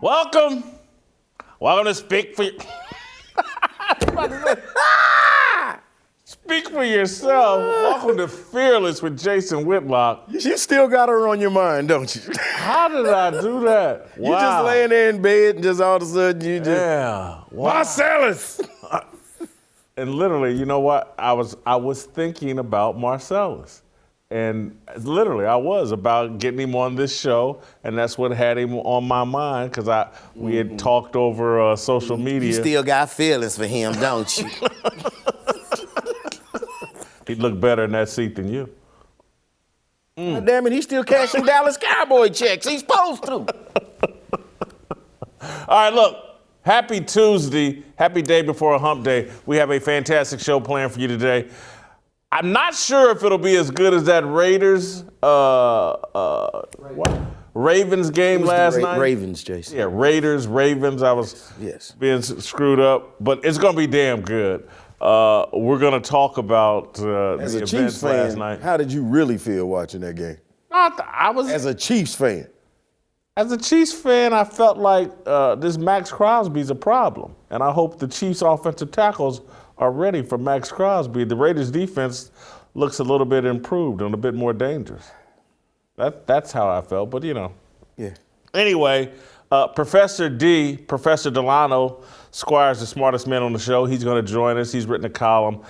Welcome to Speak for Speak for Yourself. Welcome to Fearless with Jason Whitlock. You still got her on your mind, don't you? How did I do that? You just laying there in bed and just all of a sudden you just... Yeah. Wow. Marcellus! And literally, you know what? I was thinking about Marcellus. And literally, I was about getting him on this show, and that's what had him on my mind, because we had talked over social media. You still got feelings for him, don't you? He'd look better in that seat than you. God damn it, he's still cashing Dallas Cowboy checks. He's supposed to. All right, look. Happy Tuesday. Happy day before a hump day. We have a fantastic show planned for you today. I'm not sure if it'll be as good as that Ravens game last night. Ravens, Jason. Yeah, Ravens. I was being screwed up, but it's going to be damn good. We're going to talk about the events last night. How did you really feel watching that game? As a Chiefs fan. As a Chiefs fan, I felt like this Max Crosby's a problem, and I hope the Chiefs' offensive tackles are ready for Max Crosby. The Raiders' defense looks a little bit improved and a bit more dangerous. That's how I felt, but you know. Yeah. Anyway, Professor Delano Squires, the smartest man on the show, he's going to join us. He's written a column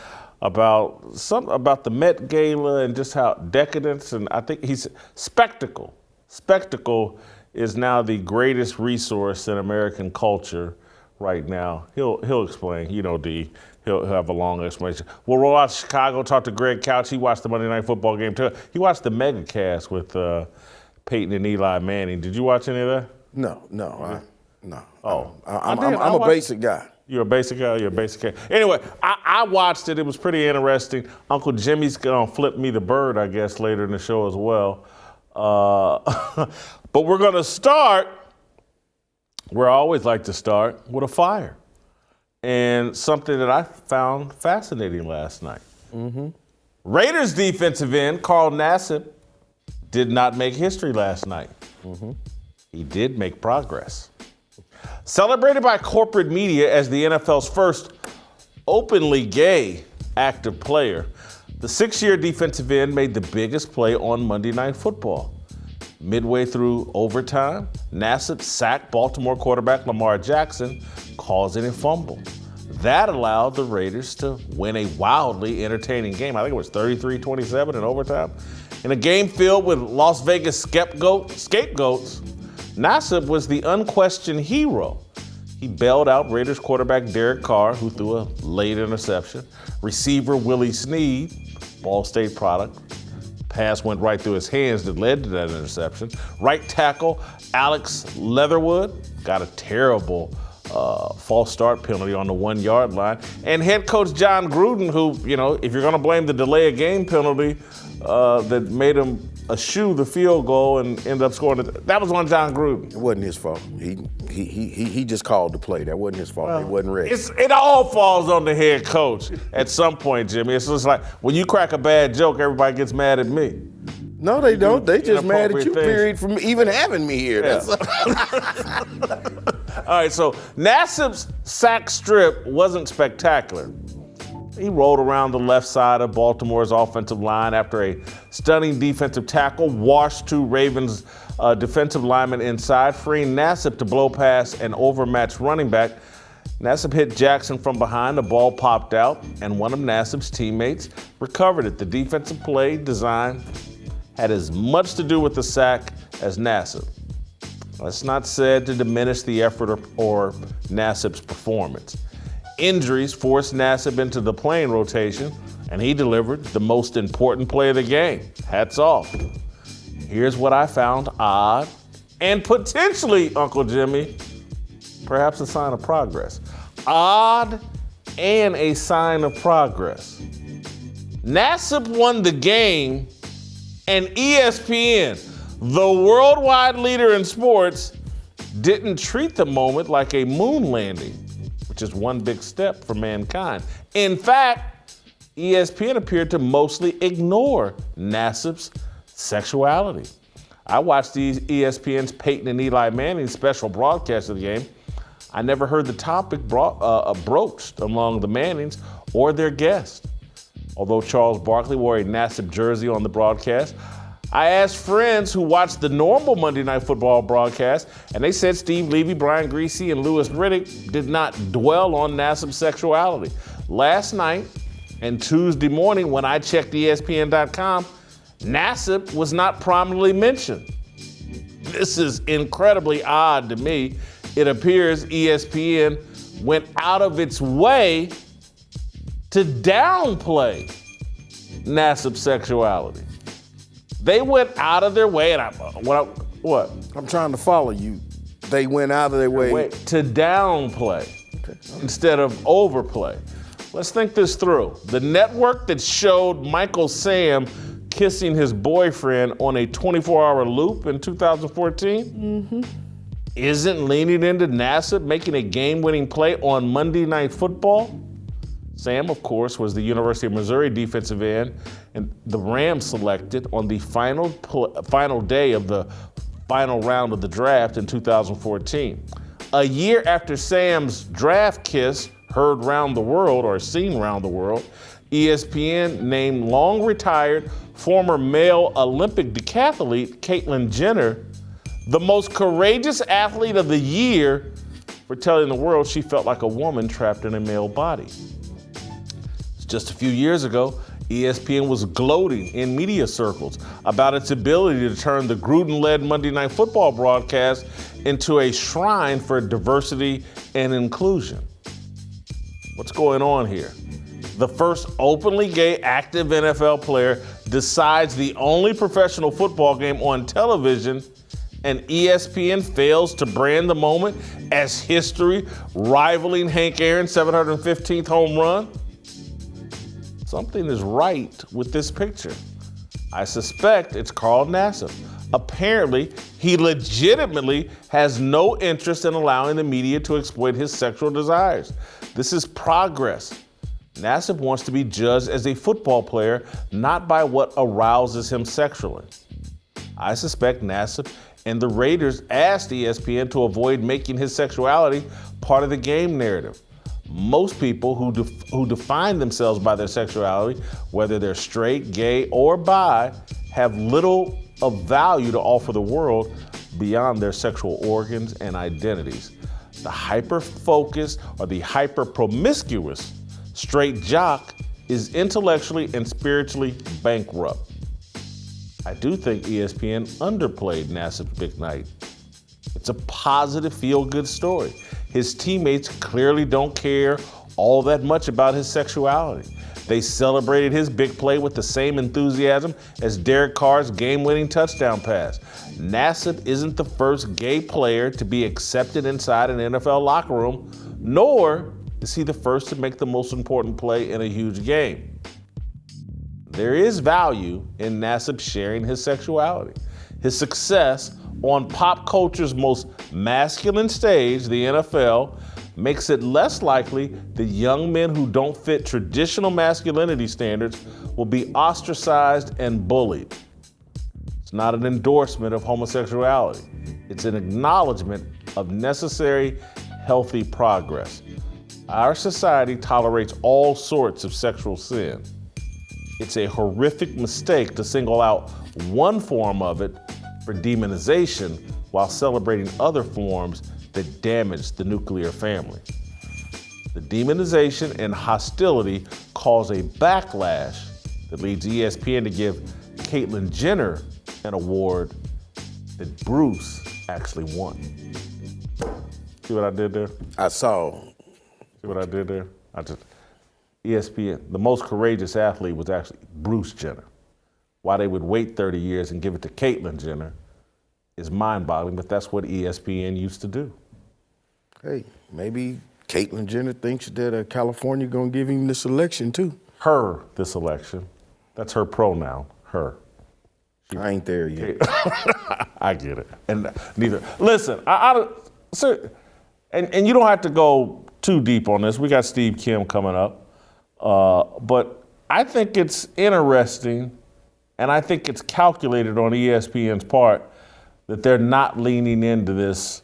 about the Met Gala and just how decadence, and I think he's spectacle. Spectacle is now the greatest resource in American culture right now. He'll explain. You know, D. He'll have a long explanation. We'll roll out to Chicago, talk to Greg Couch. He watched the Monday Night Football game too. He watched the megacast with Peyton and Eli Manning. Did you watch any of that? No. Oh, I'm a basic guy. You're a basic guy? You're a basic guy. Anyway, I watched it. It was pretty interesting. Uncle Jimmy's going to flip me the bird, I guess, later in the show as well. But we're going to start where I always like to start, with a fire. And something that I found fascinating last night. Mm-hmm. Raiders defensive end Carl Nassib did not make history last night. Mm-hmm. He did make progress. Celebrated by corporate media as the NFL's first openly gay active player, the 6-year defensive end made the biggest play on Monday Night Football. Midway through overtime, Nassib sacked Baltimore quarterback Lamar Jackson, causing a fumble. That allowed the Raiders to win a wildly entertaining game. I think it was 33-27 in overtime. In a game filled with Las Vegas scapegoats, Nassib was the unquestioned hero. He bailed out Raiders quarterback Derek Carr, who threw a late interception. Receiver Willie Snead, Ball State product. Pass went right through his hands that led to that interception. Right tackle Alex Leatherwood got a terrible false start penalty on the 1-yard line. And head coach John Gruden, who, you know, if you're going to blame the delay of game penalty that made him eschew the field goal and end up scoring it, that was on John Gruden. It wasn't his fault. He just called the play. That wasn't his fault. He wasn't ready. It all falls on the head coach at some point, Jimmy. It's just like when you crack a bad joke, everybody gets mad at me. No, they don't. They just mad at you, period, from even having me here. Yeah. All right, so Nassib's sack strip wasn't spectacular. He rolled around the left side of Baltimore's offensive line after a stunning defensive tackle washed two Ravens defensive linemen inside, freeing Nassib to blow past an overmatched running back. Nassib hit Jackson from behind, the ball popped out, and one of Nassib's teammates recovered it. The defensive play design had as much to do with the sack as Nassib. That's not said to diminish the effort or Nassib's performance. Injuries forced Nassib into the playing rotation, and he delivered the most important play of the game. Hats off. Here's what I found odd and potentially, Uncle Jimmy, perhaps a sign of progress. Odd and a sign of progress. Nassib won the game, and ESPN, the worldwide leader in sports, didn't treat the moment like a moon landing, which is one big step for mankind. In fact, ESPN appeared to mostly ignore Nassib's sexuality. I watched ESPN's Peyton and Eli Manning special broadcast of the game. I never heard the topic broached among the Mannings or their guests. Although Charles Barkley wore a Nassib jersey on the broadcast, I asked friends who watched the normal Monday Night Football broadcast, and they said Steve Levy, Brian Griese, and Louis Riddick did not dwell on Nassib's sexuality. Last night and Tuesday morning, when I checked ESPN.com, Nassib was not prominently mentioned. This is incredibly odd to me. It appears ESPN went out of its way to downplay Nassib's sexuality. They went out of their way, and what? I'm trying to follow you. They went out of their way to downplay instead of overplay. Let's think this through. The network that showed Michael Sam kissing his boyfriend on a 24-hour loop in 2014 isn't leaning into Nassib making a game-winning play on Monday Night Football. Sam, of course, was the University of Missouri defensive end, and the Rams selected on the final day of the final round of the draft in 2014. A year after Sam's draft kiss heard round the world, or seen round the world, ESPN named long-retired former male Olympic decathlete Caitlyn Jenner the most courageous athlete of the year for telling the world she felt like a woman trapped in a male body. Just a few years ago, ESPN was gloating in media circles about its ability to turn the Gruden-led Monday Night Football broadcast into a shrine for diversity and inclusion. What's going on here? The first openly gay active NFL player decides the only professional football game on television, and ESPN fails to brand the moment as history, rivaling Hank Aaron's 715th home run? Something is right with this picture. I suspect it's Carl Nassib. Apparently, he legitimately has no interest in allowing the media to exploit his sexual desires. This is progress. Nassib wants to be judged as a football player, not by what arouses him sexually. I suspect Nassib and the Raiders asked ESPN to avoid making his sexuality part of the game narrative. Most people who define themselves by their sexuality, whether they're straight, gay, or bi, have little of value to offer the world beyond their sexual organs and identities. The hyper-focused or the hyper-promiscuous straight jock is intellectually and spiritually bankrupt. I do think ESPN underplayed Nassib's big night. It's a positive, feel-good story. His teammates clearly don't care all that much about his sexuality. They celebrated his big play with the same enthusiasm as Derek Carr's game-winning touchdown pass. Nassib isn't the first gay player to be accepted inside an NFL locker room, nor is he the first to make the most important play in a huge game. There is value in Nassib sharing his sexuality. His success on pop culture's most masculine stage, the NFL, makes it less likely that young men who don't fit traditional masculinity standards will be ostracized and bullied. It's not an endorsement of homosexuality. It's an acknowledgement of necessary, healthy progress. Our society tolerates all sorts of sexual sin. It's a horrific mistake to single out one form of it for demonization while celebrating other forms that damage the nuclear family. The demonization and hostility cause a backlash that leads ESPN to give Caitlyn Jenner an award that Bruce actually won. See what I did there? I saw. See what I did there? ESPN, the most courageous athlete was actually Bruce Jenner. Why they would wait 30 years and give it to Caitlyn Jenner is mind-boggling, but that's what ESPN used to do. Hey, maybe Caitlyn Jenner thinks that California gonna give him this election too. This election. That's her pronoun, her. I ain't there yet. I get it. And neither. Listen, and you don't have to go too deep on this. We got Steve Kim coming up. But I think it's interesting, and I think it's calculated on ESPN's part that they're not leaning into this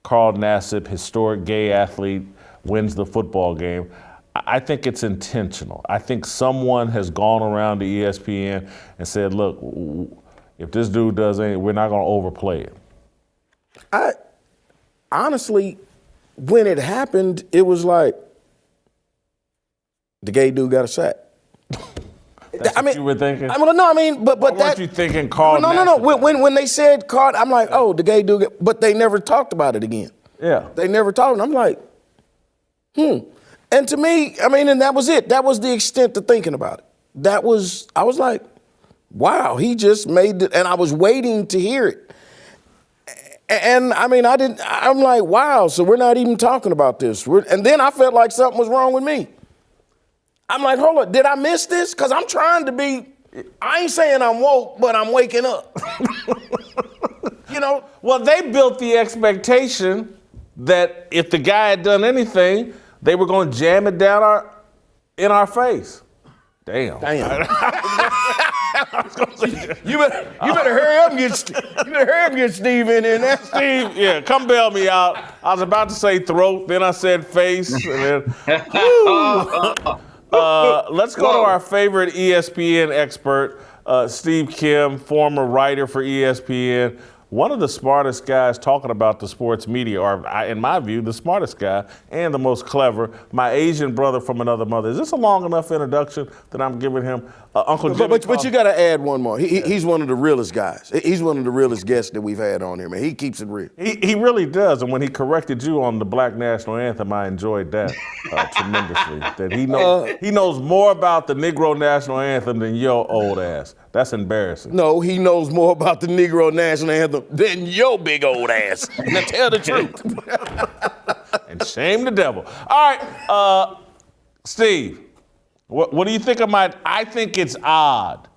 Carl Nassib, historic gay athlete, wins the football game. I think it's intentional. I think someone has gone around to ESPN and said, look, if this dude does anything, we're not going to overplay it. I honestly, when it happened, it was like the gay dude got a sack. That's what you were thinking? But what that. Were you thinking Carl? No. When they said Carl, I'm like, oh, the gay dude. But they never talked about it again. Yeah. They never talked. I'm like, And to me, and that was it. That was the extent of thinking about it. I was like, wow, he just made it. And I was waiting to hear it. And I'm like, wow, so we're not even talking about this. And then I felt like something was wrong with me. I'm like, hold on, did I miss this? Because I'm trying to be, I ain't saying I'm woke, but I'm waking up. Well, they built the expectation that if the guy had done anything, they were going to jam it down in our face. Damn. You better hurry up and get Steve in there. Steve, yeah, come bail me out. I was about to say throat, then I said face. And then, let's go to our favorite ESPN expert, Steve Kim, former writer for ESPN. One of the smartest guys talking about the sports media, or in my view, the smartest guy and the most clever, my Asian brother from another mother. Is this a long enough introduction that I'm giving him? Uncle Jimmy. But you got to add one more. He's one of the realest guys. He's one of the realest guests that we've had on here, man. He keeps it real. He really does. And when he corrected you on the Black National Anthem, I enjoyed that tremendously. That he knows more about the Negro National Anthem than your old ass. That's embarrassing. No, he knows more about the Negro National Anthem than your big old ass. Now tell the truth. And shame the devil. All right, Steve, what do you think of I think it's odd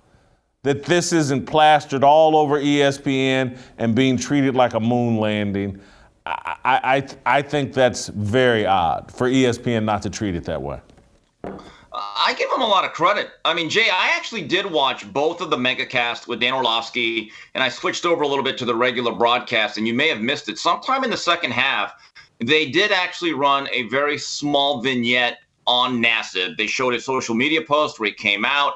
that this isn't plastered all over ESPN and being treated like a moon landing. I think that's very odd for ESPN not to treat it that way. I give him a lot of credit. I mean, Jay, I actually did watch both of the MegaCast with Dan Orlovsky, and I switched over a little bit to the regular broadcast, and you may have missed it. Sometime in the second half, they did actually run a very small vignette on Nassib. They showed a social media post where he came out.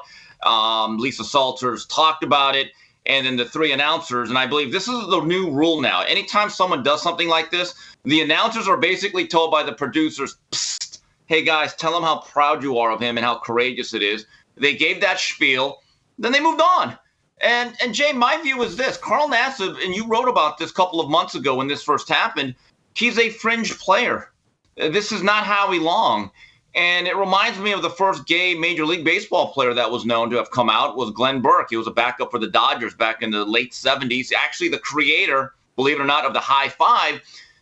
Lisa Salters talked about it, and then the three announcers, and I believe this is the new rule now. Anytime someone does something like this, the announcers are basically told by the producers, psst, hey guys, tell him how proud you are of him and how courageous it is. They gave that spiel, then they moved on. And Jay, my view is this. Carl Nassib, and you wrote about this a couple of months ago when this first happened, he's a fringe player. This is not Howie Long. And it reminds me of the first gay Major League Baseball player that was known to have come out was Glenn Burke. He was a backup for the Dodgers back in the late 70s. Actually, the creator, believe it or not, of the high five,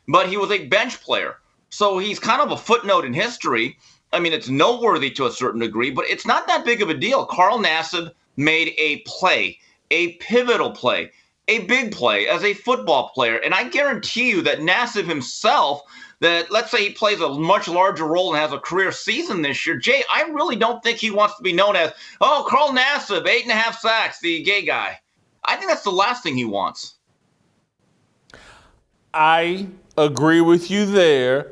but he was a bench player. So he's kind of a footnote in history. I mean, it's noteworthy to a certain degree, but it's not that big of a deal. Carl Nassib made a play, a pivotal play, a big play as a football player. And I guarantee you that Nassib himself, that let's say he plays a much larger role and has a career season this year, Jay, I really don't think he wants to be known as, oh, Carl Nassib, 8.5 sacks, the gay guy. I think that's the last thing he wants. I agree with you there.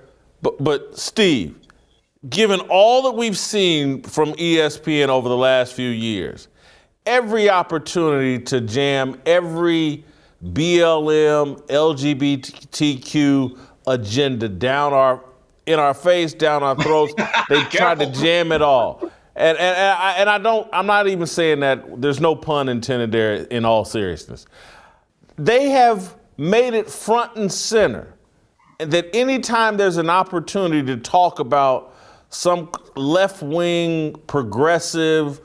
But Steve, given all that we've seen from ESPN over the last few years, every opportunity to jam every BLM, LGBTQ agenda in our face, down our throats, they tried to jam it all. And I'm not even saying that, there's no pun intended there in all seriousness. They have made it front and center that anytime there's an opportunity to talk about some left-wing, progressive,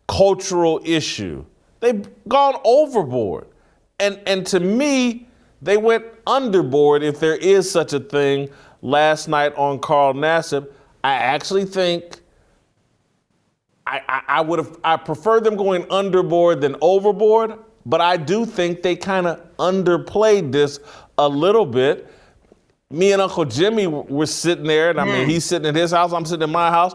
cultural issue, they've gone overboard. And to me, they went underboard, if there is such a thing, last night on Carl Nassib. I actually think I prefer them going underboard than overboard, but I do think they kind of underplayed this a little bit. Me and Uncle Jimmy were sitting there, and I mean, he's sitting at his house, I'm sitting at my house.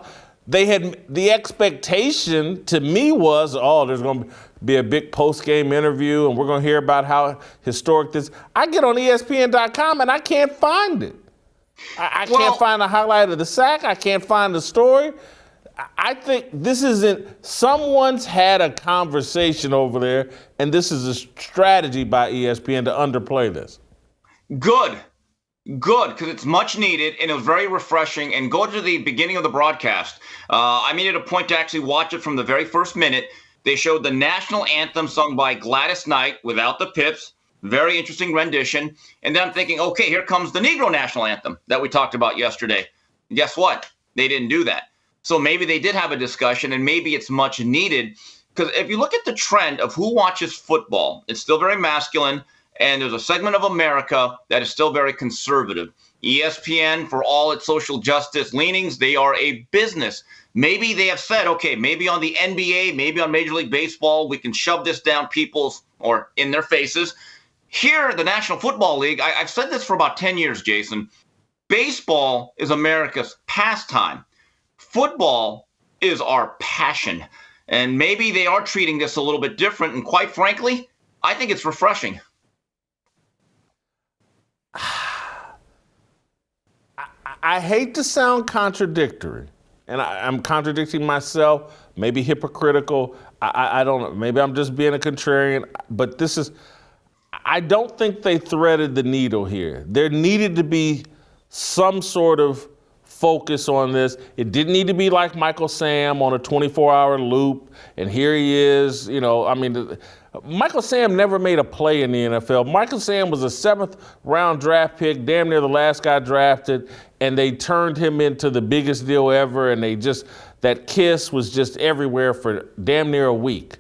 the expectation to me was, there's going to be a big post-game interview and we're going to hear about how historic this. I get on ESPN.com and I can't find it. I can't find the highlight of the sack. I can't find the story. I think this isn't, someone's had a conversation over there and this is a strategy by ESPN to underplay this. Good, because it's much needed and it was very refreshing. And go to the beginning of the broadcast. I made it a point to actually watch it from the very first minute. They showed the national anthem sung by Gladys Knight without the pips. Very interesting rendition. And then I'm thinking, okay, here comes the Negro national anthem that we talked about yesterday. And guess what? They didn't do that. So maybe they did have a discussion and maybe it's much needed. Because if you look at the trend of who watches football, it's still very masculine. And there's a segment of America that is still very conservative. ESPN, for all its social justice leanings, they are a business. Maybe they have said, okay, maybe on the NBA, maybe on Major League Baseball, we can shove this down people's or in their faces. Here, the National Football League, I've said this for about 10 years, Jason. Baseball is America's pastime. Football is our passion. And maybe they are treating this a little bit different. And quite frankly, I think it's refreshing. I hate to sound contradictory, and I'm contradicting myself, maybe hypocritical. I don't know. Maybe I'm just being a contrarian, but I don't think they threaded the needle here. There needed to be some sort of focus on this. It didn't need to be like Michael Sam on a 24-hour loop, and here he is, Michael Sam never made a play in the NFL. Michael Sam was a 7th-round draft pick, damn near the last guy drafted, and they turned him into the biggest deal ever, and that kiss was just everywhere for damn near a week.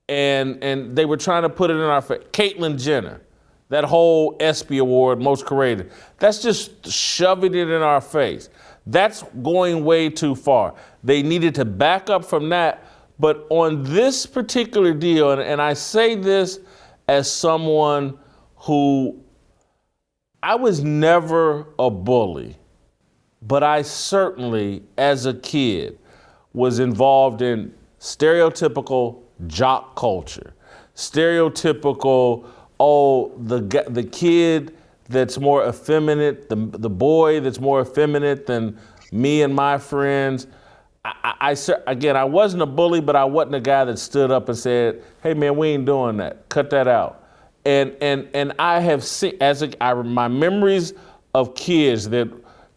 And they were trying to put it in our face. Caitlyn Jenner, that whole ESPY award, most creative, that's just shoving it in our face. That's going way too far. They needed to back up from that. But on this particular deal, and I say this as someone who, I was never a bully, but I certainly, as a kid, was involved in stereotypical jock culture. Stereotypical, the kid that's more effeminate, the boy that's more effeminate than me and my friends. I wasn't a bully, but I wasn't a guy that stood up and said, "Hey man, we ain't doing that. Cut that out." And I have seen, my memories of kids that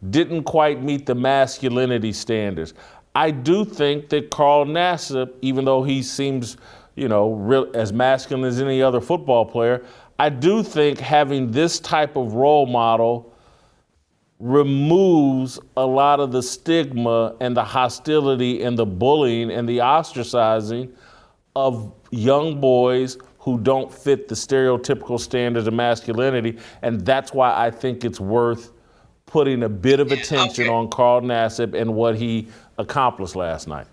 didn't quite meet the masculinity standards. I do think that Carl Nassib, even though he seems, real as masculine as any other football player, I do think having this type of role model removes a lot of the stigma and the hostility and the bullying and the ostracizing of young boys who don't fit the stereotypical standards of masculinity. And that's why I think it's worth putting a bit of attention on Carl Nassib and what he accomplished last night.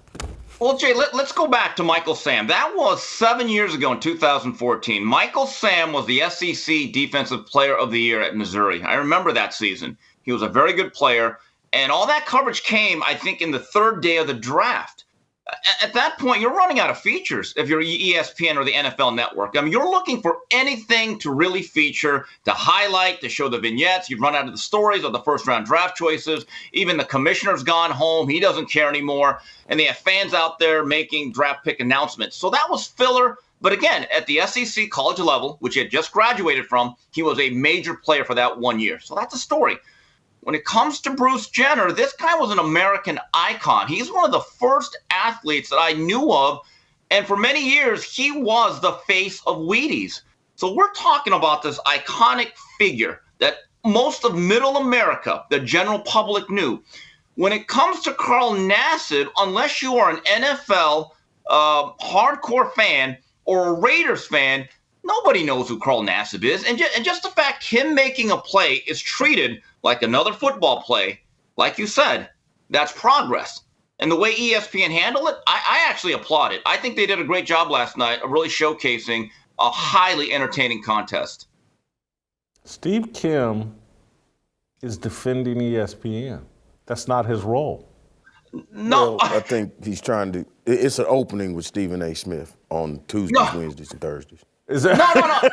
Well, Jay, let's go back to Michael Sam. That was 7 years ago in 2014. Michael Sam was the SEC Defensive Player of the Year at Missouri. I remember that season. He was a very good player, and all that coverage came, I think, in the third day of the draft. At that point, you're running out of features if you're ESPN or the NFL Network. You're looking for anything to really feature, to highlight, to show the vignettes. You've run out of the stories of the first-round draft choices. Even the commissioner's gone home. He doesn't care anymore. And they have fans out there making draft pick announcements. So that was filler. But again, at the SEC college level, which he had just graduated from, he was a major player for that 1 year. So that's a story. When it comes to Bruce Jenner, this guy was an American icon. He's one of the first athletes that I knew of. And for many years, he was the face of Wheaties. So we're talking about this iconic figure that most of middle America, the general public, knew. When it comes to Carl Nassib, unless you are an NFL hardcore fan or a Raiders fan, nobody knows who Carl Nassib is. And just the fact him making a play is treated like another football play, like you said, that's progress. And the way ESPN handled it, I actually applaud it. I think they did a great job last night of really showcasing a highly entertaining contest. Steve Kim is defending ESPN. That's not his role. No. Well, I think he's trying to. It's an opening with Stephen A. Smith on Tuesdays, No. Wednesdays, and Thursdays. Is that, No.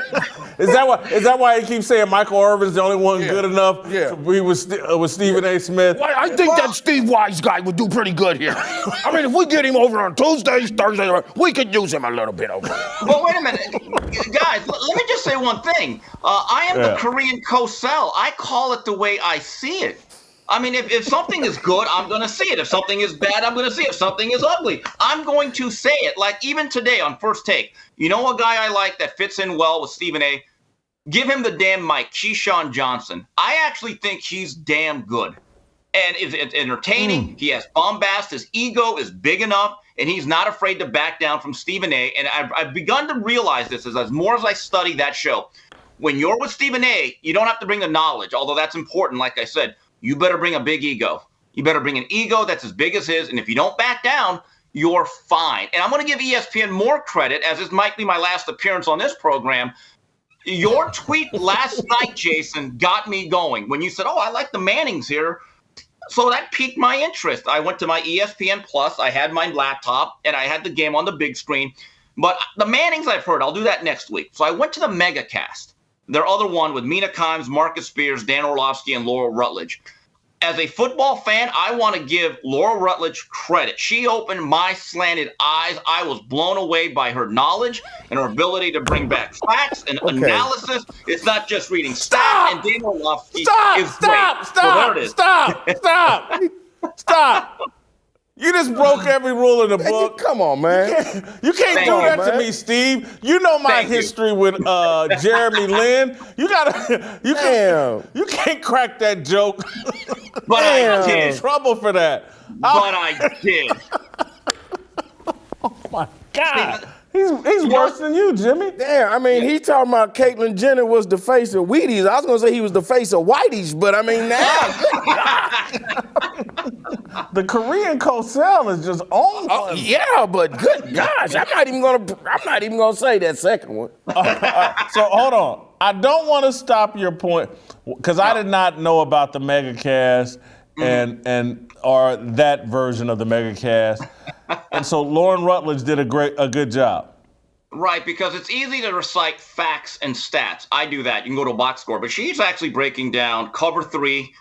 is that why he keeps saying Michael Irvin's the only one good enough to be with Stephen A. Smith? Well, I think that Steve Wise guy would do pretty good here. I mean, if we get him over on Tuesdays, Thursdays, we could use him a little bit over there. But wait a minute, guys, let me just say one thing. I am the Korean Cosell. I call it the way I see it. I mean, if something is good, I'm going to see it. If something is bad, I'm going to see it. If something is ugly, I'm going to say it. Like even today on First Take, you know a guy I like that fits in well with Stephen A.? Give him the damn mic, Keyshawn Johnson. I actually think he's damn good. And it's entertaining. He has bombast. His ego is big enough, and he's not afraid to back down from Stephen A. And I've begun to realize this as more as I study that show. When you're with Stephen A., you don't have to bring the knowledge, although that's important, like I said. You better bring a big ego. You better bring an ego that's as big as his. And if you don't back down, you're fine. And I'm going to give ESPN more credit, as this might be my last appearance on this program. Your tweet last night, Jason, got me going. When you said, I like the Mannings here. So that piqued my interest. I went to my ESPN Plus. I had my laptop, and I had the game on the big screen. But the Mannings I've heard. I'll do that next week. So I went to the MegaCast. Their other one with Mina Kimes, Marcus Spears, Dan Orlovsky, and Laura Rutledge. As a football fan, I want to give Laura Rutledge credit. She opened my slanted eyes. I was blown away by her knowledge and her ability to bring back facts and analysis. It's not just reading stats. And Dan Orlovsky is great. Stop. You just broke every rule in the book. Come on, man. You can't do that to me, Steve. You know my history with Jeremy Lin. You can't crack that joke. But I did. Trouble for that. But I did. Oh my God. He's worse than you, Jimmy. Yeah, I mean, he talking about Caitlyn Jenner was the face of Wheaties. I was going to say he was the face of Whitey's, but I mean, now. The Korean Cosell is just on. Yeah, but good gosh, I'm not even gonna say that second one. So hold on. I don't want to stop your point because I did not know about the MegaCast or that version of the MegaCast. And so Lauren Rutledge did a good job. Right, because it's easy to recite facts and stats. I do that. You can go to a box score. But she's actually breaking down cover 3,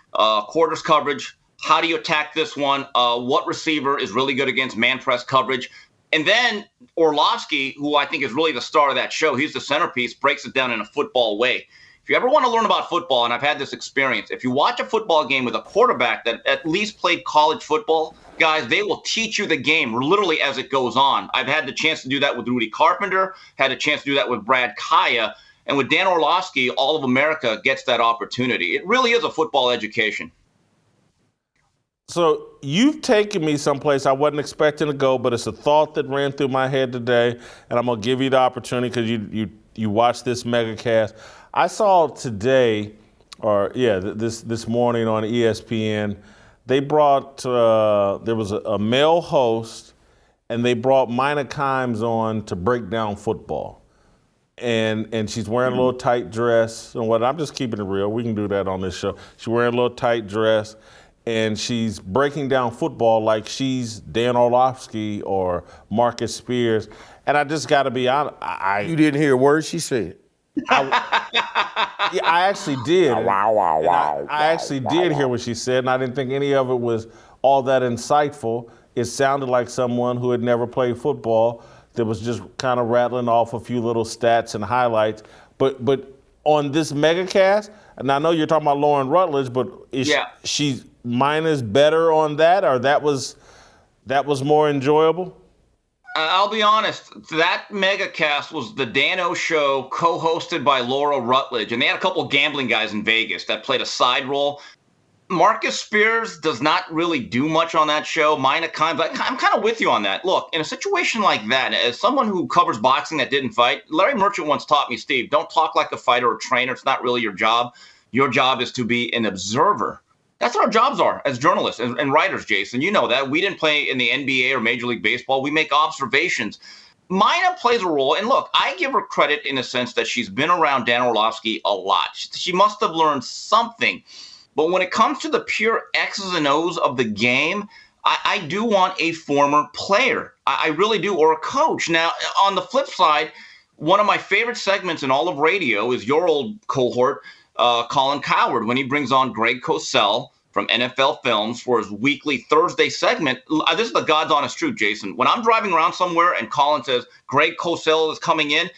quarters coverage. How do you attack this one? What receiver is really good against man press coverage? And then Orlovsky, who I think is really the star of that show, he's the centerpiece, breaks it down in a football way. If you ever want to learn about football, and I've had this experience, if you watch a football game with a quarterback that at least played college football, guys, they will teach you the game literally as it goes on. I've had the chance to do that with Rudy Carpenter, had a chance to do that with Brad Kaya, and with Dan Orlovsky, all of America gets that opportunity. It really is a football education. So you've taken me someplace I wasn't expecting to go, but it's a thought that ran through my head today, and I'm going to give you the opportunity because you watched this MegaCast. I saw today, this morning on ESPN, they brought, there was a male host, and they brought Mina Kimes on to break down football. And she's wearing a little tight dress. And I'm just keeping it real. We can do that on this show. She's wearing a little tight dress. And she's breaking down football like she's Dan Orlovsky or Marcus Spears. And I just got to be honest. You didn't hear a word she said. I actually did. I actually did hear what she said, and I didn't think any of it was all that insightful. It sounded like someone who had never played football that was just kind of rattling off a few little stats and highlights. But on this MegaCast, and I know you're talking about Lauren Rutledge, but she's Mina's better on that, or that was more enjoyable? I'll be honest, that MegaCast was the Dano show co-hosted by Laura Rutledge, and they had a couple of gambling guys in Vegas that played a side role. Marcus Spears does not really do much on that show. Mina Kimes, I'm kind of with you on that. Look, in a situation like that, as someone who covers boxing that didn't fight, Larry Merchant once taught me, Steve, don't talk like a fighter or trainer. It's not really your job. Your job is to be an observer. That's what our jobs are as journalists and writers, Jason. You know that. We didn't play in the NBA or Major League Baseball. We make observations. Mina plays a role, and look, I give her credit in the sense that she's been around Dan Orlovsky a lot. She must have learned something. But when it comes to the pure X's and O's of the game, I do want a former player. I really do, or a coach. Now, on the flip side, one of my favorite segments in all of radio is your old cohort, Colin Cowherd, when he brings on Greg Cosell from NFL Films for his weekly Thursday segment. This is the God's honest truth, Jason. When I'm driving around somewhere and Colin says Greg Cosell is coming in,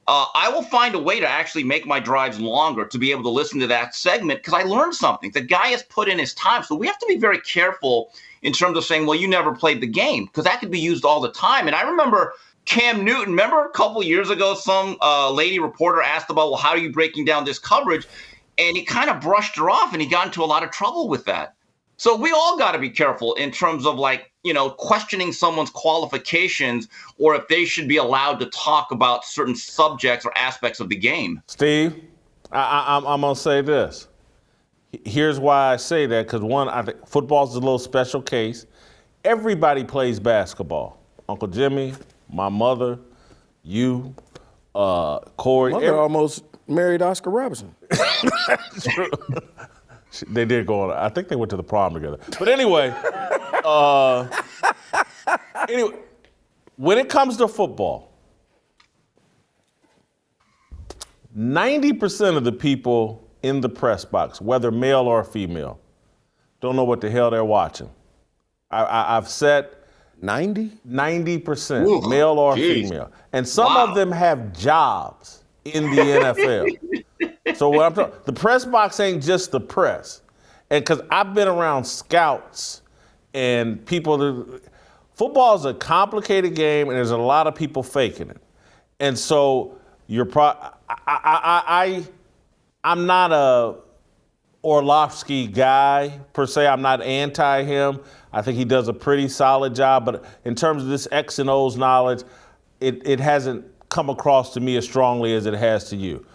I will find a way to actually make my drives longer to be able to listen to that segment because I learned something. The guy has put in his time. So we have to be very careful in terms of saying, well, you never played the game, because that could be used all the time. And I remember Cam Newton, remember a couple years ago, some lady reporter asked about, well, how are you breaking down this coverage? And he kind of brushed her off, and he got into a lot of trouble with that. So we all got to be careful in terms of, like, you know, questioning someone's qualifications or if they should be allowed to talk about certain subjects or aspects of the game. Steve, I'm going to say this. Here's why I say that, because one, I think football's a little special case. Everybody plays basketball. Uncle Jimmy, my mother, you, Corey. Mother almost married Oscar Robertson. True. They did go on. I think they went to the prom together. But anyway, when it comes to football, 90% of the people in the press box, whether male or female, don't know what the hell they're watching. I've said 90%, Ooh, male or geez. female. And some of them have jobs in the NFL. So what I'm talking, the press box ain't just the press. And because I've been around scouts and people, football is a complicated game and there's a lot of people faking it. And so I'm not a Orlovsky guy per se. I'm not anti him. I think he does a pretty solid job. But in terms of this X and O's knowledge, it hasn't come across to me as strongly as it has to you.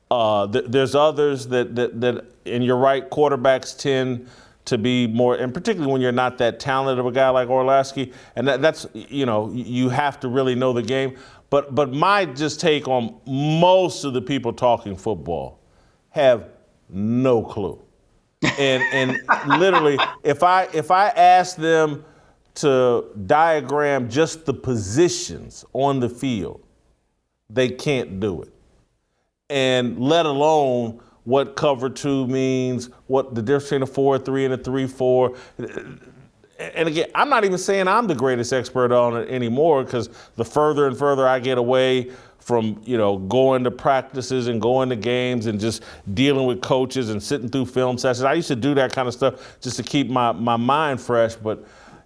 There's others that, and you're right, quarterbacks tend to be more, and particularly when you're not that talented of a guy like Orlovsky, and that's, you know, you have to really know the game. But my just take on most of the people talking football have no clue. And literally, if I ask them to diagram just the positions on the field, they can't do it. And let alone what cover two means, what the difference between a 4-3 and a 3-4. And again, I'm not even saying I'm the greatest expert on it anymore, because the further and further I get away from, you know, going to practices and going to games and just dealing with coaches and sitting through film sessions. I used to do that kind of stuff just to keep my mind fresh. But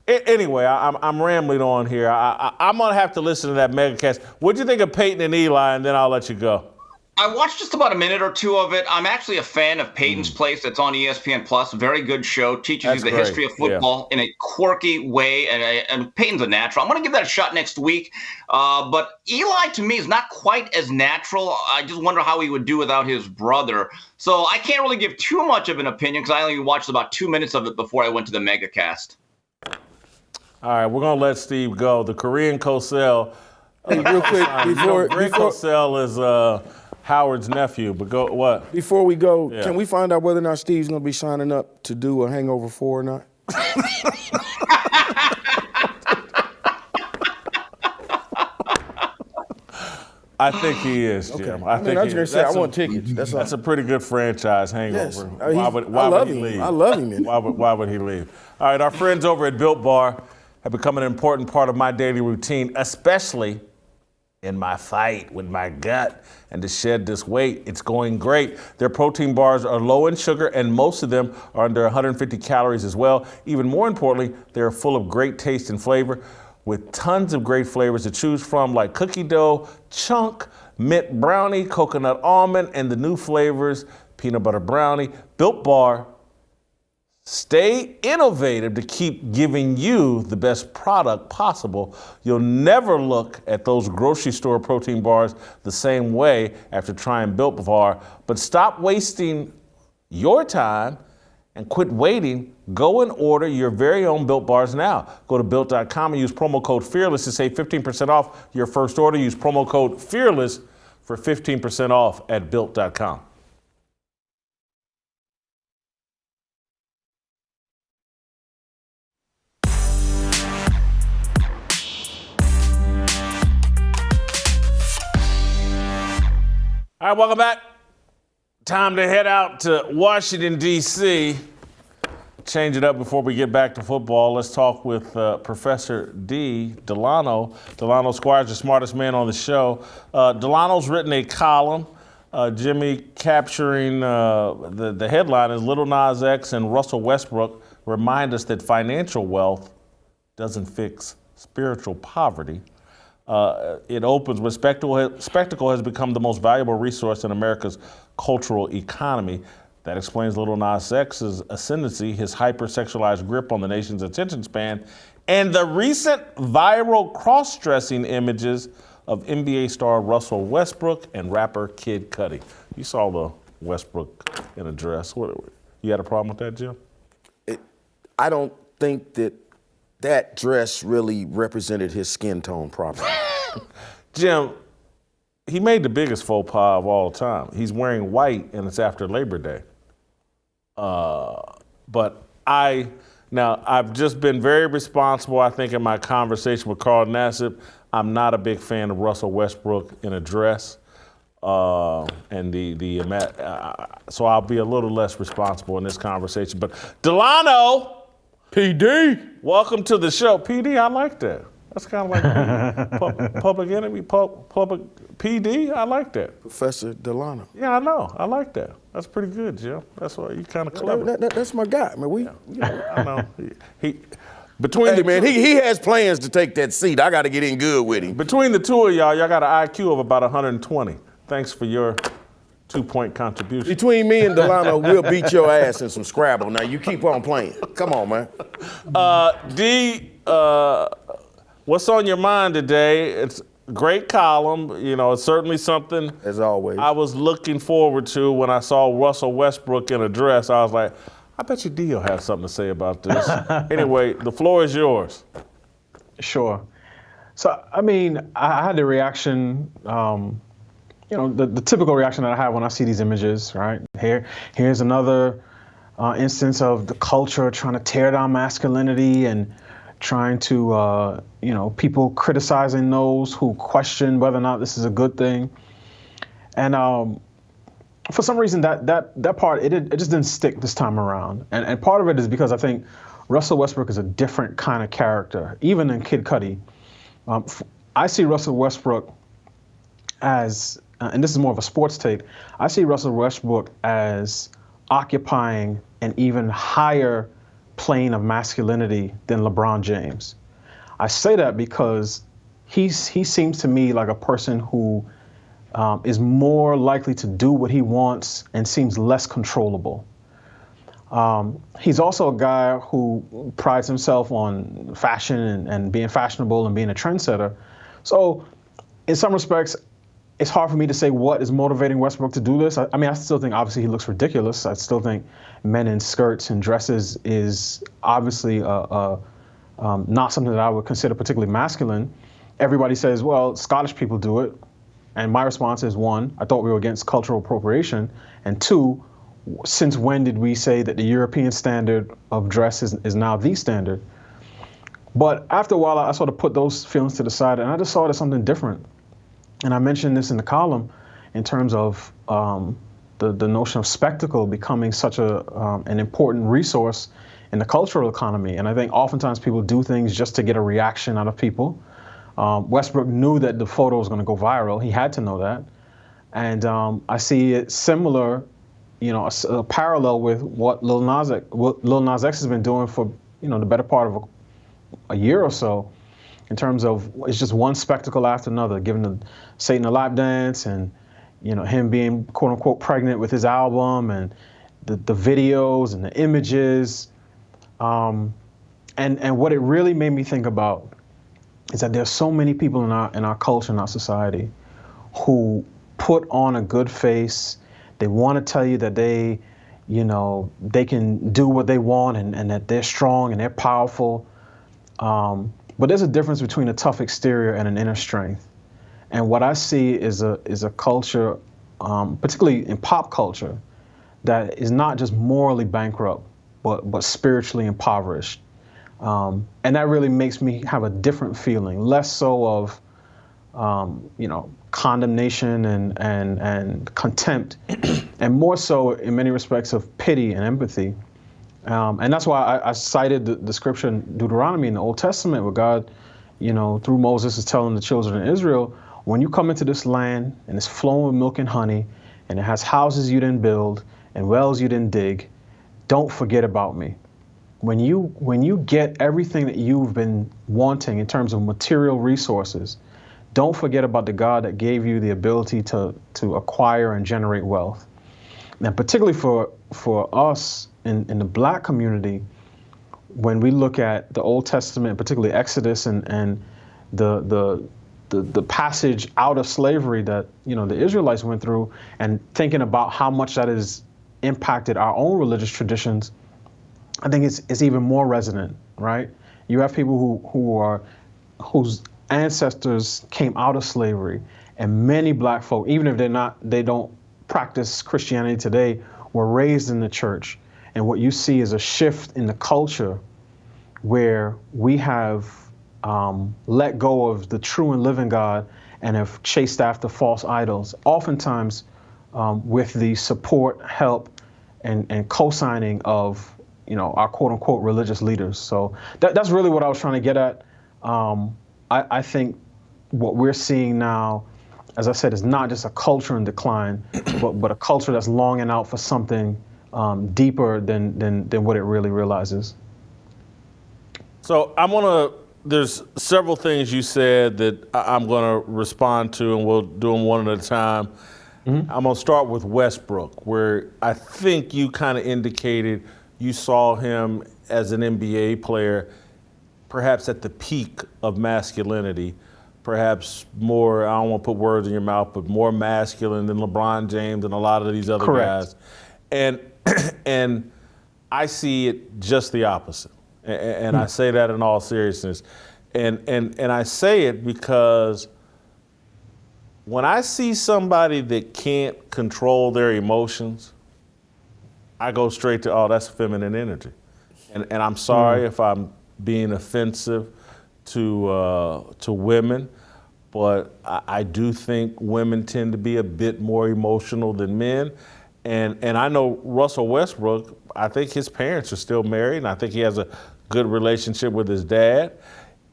anyway, I'm rambling on here. I'm going to have to listen to that megacast. What'd you think of Peyton and Eli? And then I'll let you go. I watched just about a minute or two of it. I'm actually a fan of Peyton's Place that's on ESPN Plus. Very good show. Teaches you the history of football in a quirky way, and Peyton's a natural. I'm going to give that a shot next week. But Eli, to me, is not quite as natural. I just wonder how he would do without his brother. So I can't really give too much of an opinion because I only watched about 2 minutes of it before I went to the megacast. All right, we're going to let Steve go. The Korean Cosell. Real quick, before Cosell is Howard's nephew, but go what? Before we go, Can we find out whether or not Steve's going to be signing up to do a Hangover 4 or not? I think he is, Jim. Okay. I was going to say, I want tickets. That's a pretty good franchise, Hangover. Yes. Why would he leave? I love him in it. Why would he leave? All right, our friends over at Built Bar have become an important part of my daily routine, especially in my fight with my gut and to shed this weight. It's going great. Their protein bars are low in sugar, and most of them are under 150 calories as well. Even more importantly, they're full of great taste and flavor, with tons of great flavors to choose from, like cookie dough, chunk, mint brownie, coconut almond, and the new flavors, peanut butter brownie. Built Bar, stay innovative to keep giving you the best product possible. You'll never look at those grocery store protein bars the same way after trying Built Bar. But stop wasting your time and quit waiting. Go and order your very own Built Bars now. Go to Built.com and use promo code FEARLESS to save 15% off your first order. Use promo code FEARLESS for 15% off at Built.com. All right, welcome back. Time to head out to Washington, D.C. Change it up before we get back to football. Let's talk with Professor Delano Squires, the smartest man on the show. Delano's written a column, Jimmy, capturing the headline is Lil Nas X and Russell Westbrook remind us that financial wealth doesn't fix spiritual poverty. It opens with spectacle has become the most valuable resource in America's cultural economy. That explains Lil Nas X's ascendancy, his hypersexualized grip on the nation's attention span, and the recent viral cross-dressing images of NBA star Russell Westbrook and rapper Kid Cudi. You saw the Westbrook in a dress. You had a problem with that, Jim? I don't think that dress really represented his skin tone properly. Jim, he made the biggest faux pas of all time. He's wearing white and it's after Labor Day. But I've just been very responsible, I think, in my conversation with Carl Nassib. I'm not a big fan of Russell Westbrook in a dress. So I'll be a little less responsible in this conversation. But Delano, PD, welcome to the show. PD, I like that. That's kind of like public enemy, public PD. I like that. Professor Delano. Yeah, I know. I like that. That's pretty good, Jim. That's why you kind of clever. That's my guy, man. I know. He has plans to take that seat. I got to get in good with him. Between the two of y'all got an IQ of about 120. Thanks for your 2-point contribution. Between me and Delano, we'll beat your ass in some Scrabble. Now you keep on playing. Come on, man. What's on your mind today? It's a great column. You know, it's certainly something, as always, I was looking forward to when I saw Russell Westbrook in a dress. I was like, I bet you D will have something to say about this. Anyway, the floor is yours. Sure. So, I mean, I had the reaction, the typical reaction that I have when I see these images, right? Here's another instance of the culture trying to tear down masculinity and trying to, people criticizing those who question whether or not this is a good thing. And for some reason, that part, it just didn't stick this time around. And part of it is because I think Russell Westbrook is a different kind of character, even than Kid Cudi. I see Russell Westbrook as, and this is more of a sports take, I see Russell Westbrook as occupying an even higher plane of masculinity than LeBron James. I say that because he seems to me like a person who is more likely to do what he wants and seems less controllable. He's also a guy who prides himself on fashion and being fashionable and being a trendsetter. So in some respects, it's hard for me to say what is motivating Westbrook to do this. I still think obviously he looks ridiculous. I still think men in skirts and dresses is obviously not something that I would consider particularly masculine. Everybody says, well, Scottish people do it. And my response is, one, I thought we were against cultural appropriation. And two, since when did we say that the European standard of dress is now the standard? But after a while, I sort of put those feelings to the side and I just saw it as something different. And I mentioned this in the column in terms of the notion of spectacle becoming such an important resource in the cultural economy. And I think oftentimes people do things just to get a reaction out of people. Westbrook knew that the photo was going to go viral. He had to know that. And I see it similar, a parallel with what Lil Nas X has been doing for, the better part of a year or so. In terms of it's just one spectacle after another, giving Satan a lap dance and, him being quote unquote pregnant with his album and the videos and the images. And what it really made me think about is that there's so many people in our culture, in our society, who put on a good face. They want to tell you that they can do what they want and that they're strong and they're powerful. But there's a difference between a tough exterior and an inner strength. And what I see is a culture, particularly in pop culture, that is not just morally bankrupt, but spiritually impoverished. And that really makes me have a different feeling, less so of condemnation and contempt, and more so in many respects of pity and empathy. And that's why I cited the scripture in Deuteronomy in the Old Testament where God, through Moses is telling the children of Israel, when you come into this land and it's flowing with milk and honey, and it has houses you didn't build and wells you didn't dig, don't forget about me. When you get everything that you've been wanting in terms of material resources, don't forget about the God that gave you the ability to acquire and generate wealth. And particularly for us in the Black community, when we look at the Old Testament, particularly Exodus and the passage out of slavery that the Israelites went through, and thinking about how much that has impacted our own religious traditions, I think it's even more resonant, right? You have people whose ancestors came out of slavery, and many Black folk, even if they don't practice Christianity today, were raised in the church. And what you see is a shift in the culture where we have let go of the true and living God and have chased after false idols, oftentimes with the support, help, and co-signing of our quote unquote religious leaders. So that's really what I was trying to get at. I think what we're seeing now, as I said, is not just a culture in decline, but a culture that's longing out for something deeper than what it really realizes. So there's several things you said that I'm going to respond to, and we'll do them one at a time. Mm-hmm. I'm going to start with Westbrook, where I think you kind of indicated you saw him as an NBA player, perhaps at the peak of masculinity, perhaps more, I don't want to put words in your mouth, but more masculine than LeBron James and a lot of these other Correct. guys. And I see it just the opposite. And I say that in all seriousness. And I say it because when I see somebody that can't control their emotions, I go straight to, oh, that's feminine energy. And I'm sorry if I'm being offensive to women, but I do think women tend to be a bit more emotional than men. And I know Russell Westbrook, I think his parents are still married, and I think he has a good relationship with his dad.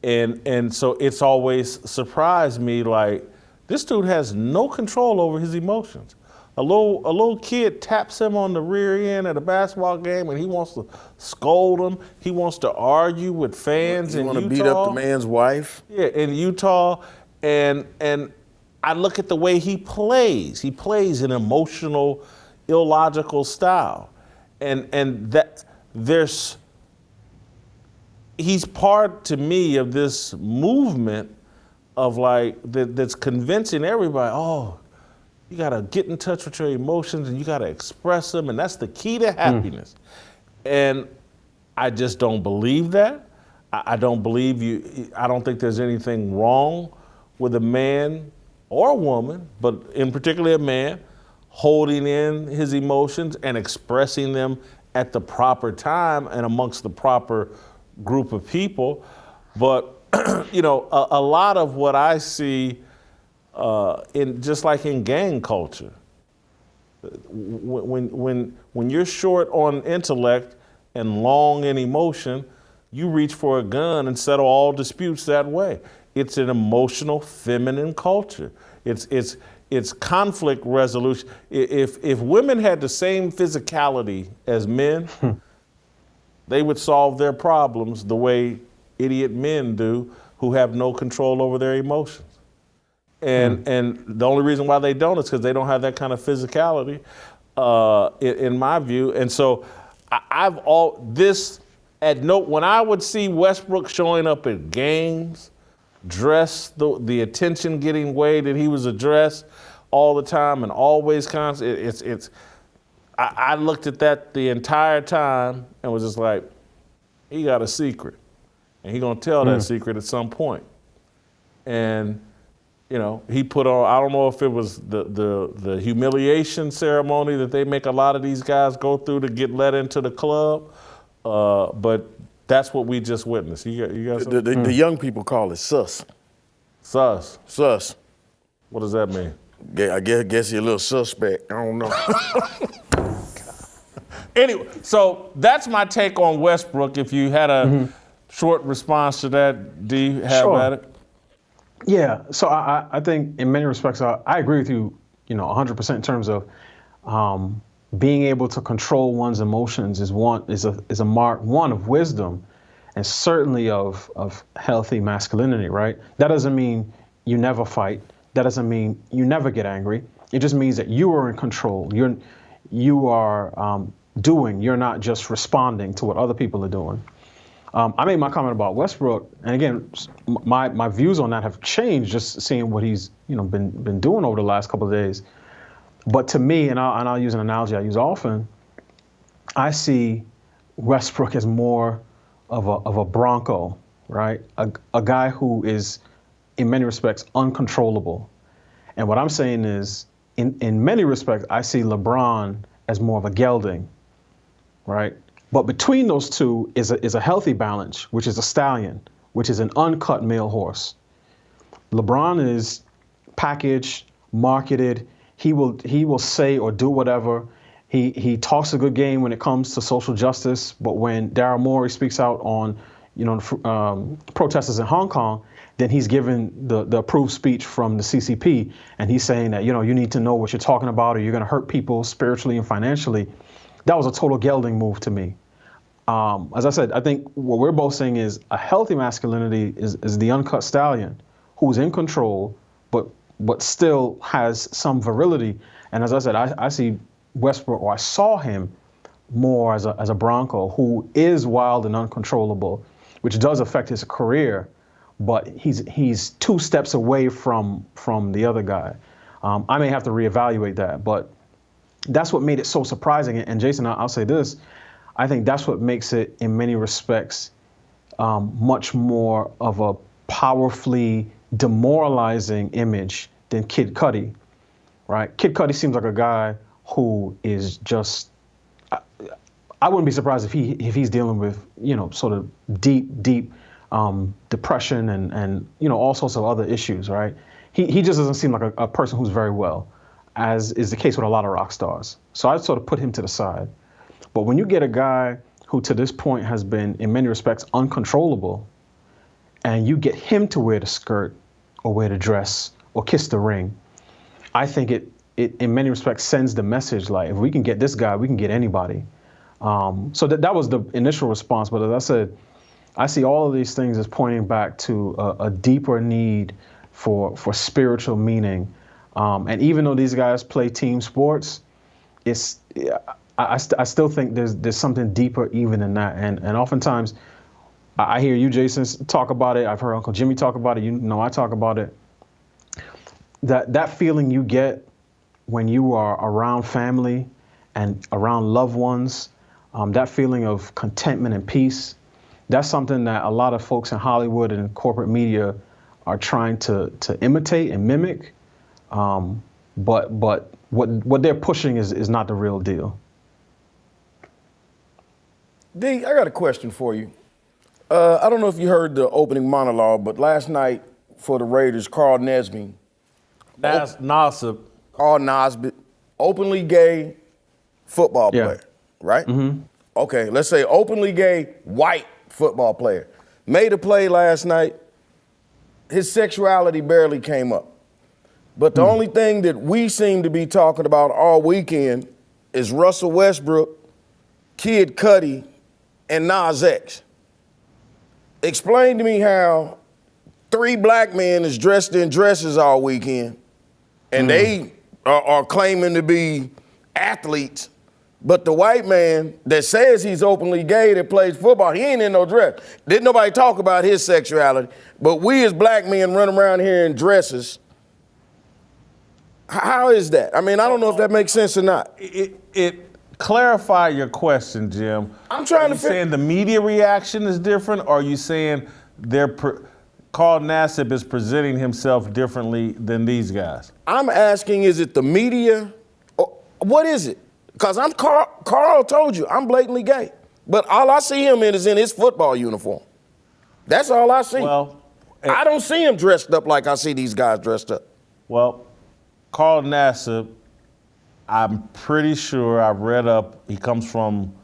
And so it's always surprised me, like, this dude has no control over his emotions. A little kid taps him on the rear end at a basketball game, and he wants to scold him. He wants to argue with fans in Utah. You want to beat up the man's wife? Yeah, in Utah. And I look at the way he plays. He plays an emotional, illogical style. And that he's part, to me, of this movement of that's convincing everybody, oh, you gotta get in touch with your emotions and you gotta express them, and that's the key to happiness. And I just don't believe that. I don't believe you. I don't think there's anything wrong with a man or a woman, but in particular a man, holding in his emotions and expressing them at the proper time and amongst the proper group of people. But a lot of what I see just like in gang culture, when you're short on intellect and long in emotion, you reach for a gun and settle all disputes that way. It's an emotional, feminine culture. It's conflict resolution. If women had the same physicality as men, they would solve their problems the way idiot men do, who have no control over their emotions. And the only reason why they don't is because they don't have that kind of physicality, in my view. And so when I would see Westbrook showing up at games, dressed the attention getting way that he was addressed all the time and always constant, I looked at that the entire time and was just like, he got a secret, and he gonna tell that secret at some point. And he put on, I don't know if it was the humiliation ceremony that they make a lot of these guys go through to get let into the club, but that's what we just witnessed. You guys the young people call it sus. Sus. Sus. What does that mean? I guess you're a little suspect. I don't know. Anyway, so that's my take on Westbrook. If you had a short response to that, D, have at it. Yeah, so I think in many respects, I agree with you, 100% in terms of being able to control one's emotions is a mark, one, of wisdom, and certainly of healthy masculinity, right? That doesn't mean you never fight. That doesn't mean you never get angry. It just means that you are in control. You are doing. You're not just responding to what other people are doing. I made my comment about Westbrook, and again, my views on that have changed just seeing what he's been doing over the last couple of days. But to me, and I'll use an analogy I use often, I see Westbrook as more of a Bronco, right? A guy who is, in many respects, uncontrollable. And what I'm saying is, in many respects, I see LeBron as more of a gelding, right? But between those two is a healthy balance, which is a stallion, which is an uncut male horse. LeBron is packaged, marketed. He will say or do whatever. He talks a good game when it comes to social justice, but when Daryl Morey speaks out on protesters in Hong Kong, then he's given the approved speech from the CCP, and he's saying that you need to know what you're talking about, or you're going to hurt people spiritually and financially. That was a total gelding move to me. As I said, I think what we're both saying is a healthy masculinity is the uncut stallion who's in control, but still has some virility. And as I said, I see Westbrook, or I saw him more as a Bronco who is wild and uncontrollable, which does affect his career, but he's two steps away from the other guy. I may have to reevaluate that, but that's what made it so surprising. And Jason, I'll say this. I think that's what makes it, in many respects, much more of a powerfully demoralizing image than Kid Cudi, right? Kid Cudi seems like a guy who is just, I wouldn't be surprised if he's dealing with, sort of deep depression and all sorts of other issues, right? He just doesn't seem like a person who's very well, as is the case with a lot of rock stars. So I'd sort of put him to the side. But when you get a guy who to this point has been, in many respects, uncontrollable, and you get him to wear the skirt or wear the dress or kiss the ring, I think it in many respects sends the message like, if we can get this guy, we can get anybody. So that was the initial response. But as I said, I see all of these things as pointing back to a deeper need for spiritual meaning. And even though these guys play team sports, I still think there's something deeper even in that. And oftentimes, I hear you, Jason, talk about it. I've heard Uncle Jimmy talk about it. I talk about it. That feeling you get when you are around family and around loved ones, that feeling of contentment and peace, that's something that a lot of folks in Hollywood and corporate media are trying to imitate and mimic. But what they're pushing is not the real deal. D, I got a question for you. I don't know if you heard the opening monologue, but last night for the Raiders, Carl Nassib, openly gay football player, right? Mm-hmm. Okay, let's say openly gay white football player. Made a play last night. His sexuality barely came up. But the only thing that we seem to be talking about all weekend is Russell Westbrook, Kid Cudi, and Nas X. Explain to me how 3 black men is dressed in dresses all weekend, and they are claiming to be athletes, but the white man that says he's openly gay that plays football, he ain't in no dress. Didn't nobody talk about his sexuality, but we as black men run around here in dresses. How is that? I mean, I don't know if that makes sense or not. Clarify your question, Jim. I'm trying to saying the media reaction is different, or are you saying Carl Nassib is presenting himself differently than these guys? I'm asking, is it the media? Or what is it? Because Carl told you, I'm blatantly gay. But all I see him in is in his football uniform. That's all I see. Well, I don't see him dressed up like I see these guys dressed up. Well, Carl Nassib, I'm pretty sure I read up, he comes from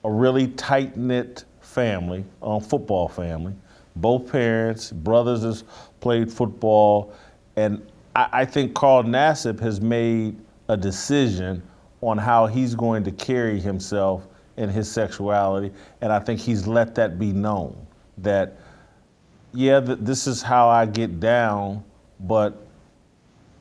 a really tight-knit family, football family. Both parents, brothers has played football, and I think Carl Nassib has made a decision on how he's going to carry himself in his sexuality, and I think he's let that be known that, yeah, this is how I get down, but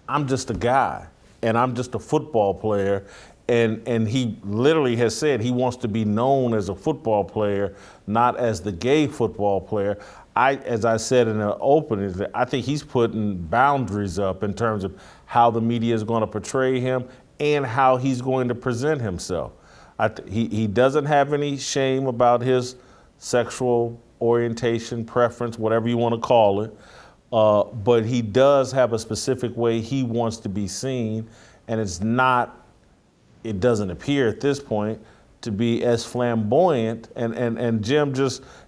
I'm just a guy, and I'm just a football player, and he literally has said he wants to be known as a football player, not as the gay football player. As I said in the opening, I think he's putting boundaries up in terms of how the media is going to portray him and how he's going to present himself. He doesn't have any shame about his sexual orientation, preference, whatever you want to call it, but he does have a specific way he wants to be seen, and it doesn't appear at this point to be as flamboyant. And Jim,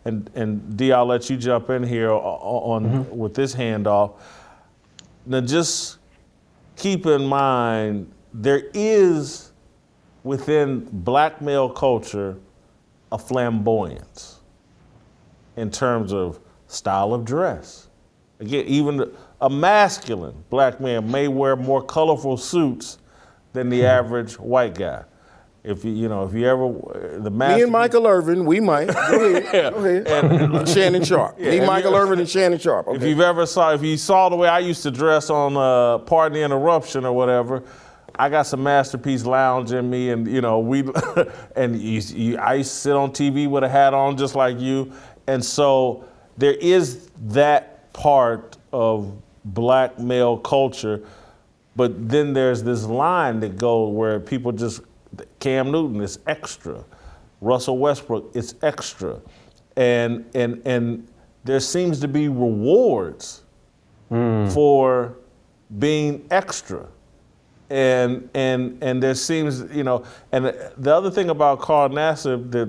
and D, I'll let you jump in here with this handoff. Now just keep in mind, there is within black male culture a flamboyance in terms of style of dress. Again, even a masculine black man may wear more colorful suits than the average white guy. If you ever Me and Michael Irvin, we might. Go ahead. And Shannon Sharp. Michael Irvin and Shannon Sharp. Okay. If you saw the way I used to dress on Pardon the Interruption or whatever, I got some Masterpiece Lounge in me, and I used to sit on TV with a hat on just like you, and so there is that part of black male culture, but then there's this line that goes where people just. Cam Newton is extra. Russell Westbrook is extra. And there seems to be rewards for being extra. And there seems, and the other thing about Carl Nassib that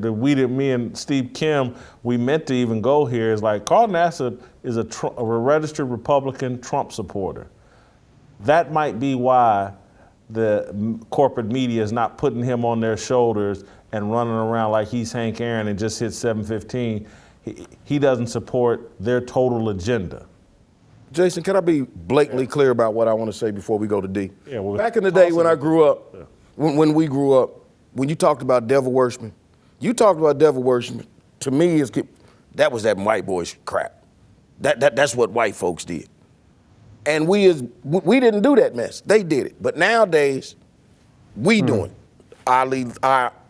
me and Steve Kim, we meant to even go here is like Carl Nassib is a registered Republican Trump supporter. That might be why the corporate media is not putting him on their shoulders and running around like he's Hank Aaron and just hit 715. He doesn't support their total agenda. Jason, can I be blatantly clear about what I want to say before we go to D? Yeah, back in the day when I grew up, when we grew up, when you talked about devil worshiping, to me, that was that white boy's crap. That's what white folks did. And we didn't do that mess. They did it. But nowadays, we doing it,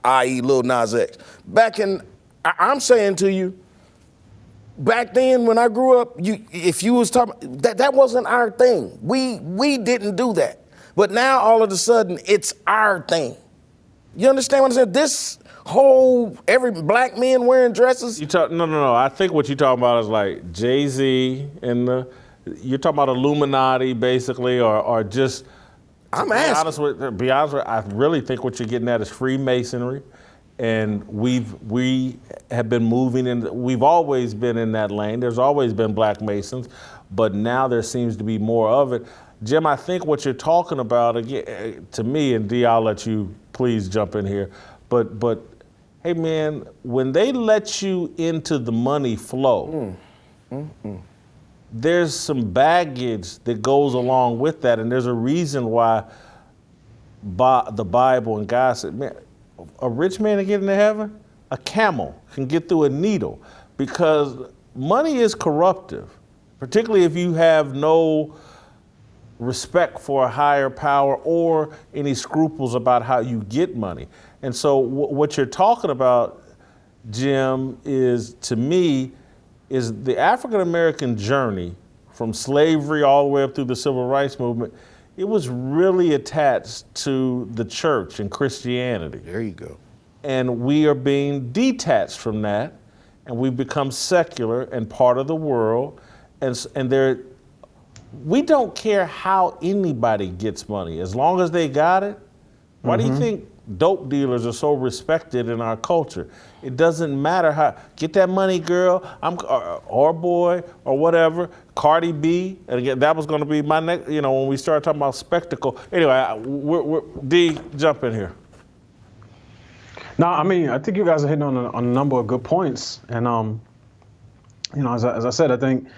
i.e. Lil Nas X. I'm saying to you, back then when I grew up, if you was talking, that wasn't our thing. We didn't do that. But now all of a sudden, it's our thing. You understand what I'm saying? This whole, every black man wearing dresses. No. I think what you're talking about is like Jay-Z and you're talking about Illuminati, basically, or just. I'm asking. Be honest with you, I really think what you're getting at is Freemasonry, and we have been moving in. We've always been in that lane. There's always been Black Masons, but now there seems to be more of it. Jim, I think what you're talking about again, to me, and D, I'll let you please jump in here, but hey man, when they let you into the money flow. There's some baggage that goes along with that, and there's a reason why the Bible and God said, man, a rich man to get into heaven, a camel can get through a needle, because money is corruptive, particularly if you have no respect for a higher power or any scruples about how you get money. And so what you're talking about, Jim, is, to me, is the African-American journey from slavery all the way up through the civil rights movement. It was really attached to the church and Christianity. There you go. And we are being detached from that, and we've become secular and part of the world. And we don't care how anybody gets money, as long as they got it. Why do you think dope dealers are so respected in our culture? It doesn't matter how, get that money, girl, or boy, or whatever, Cardi B, and again, that was going to be my next, when we started talking about spectacle. Anyway, D, jump in here. No, I mean, I think you guys are hitting on a number of good points. And, as I said, I think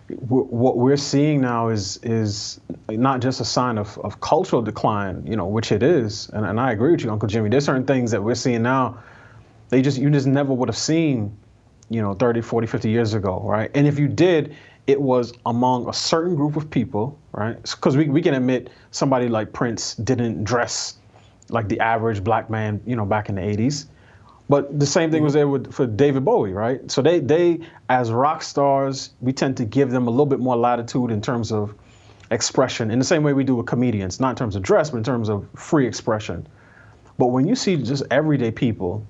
what we're seeing now is not just a sign of cultural decline, which it is. And I agree with you, Uncle Jimmy. There's certain things that we're seeing now, you just never would have seen, 30, 40, 50 years ago, right? And if you did, it was among a certain group of people, right? Because we can admit somebody like Prince didn't dress like the average black man, back in the 80s. But the same thing was there for David Bowie, right? So they, as rock stars, we tend to give them a little bit more latitude in terms of expression, in the same way we do with comedians, not in terms of dress, but in terms of free expression. But when you see just everyday people,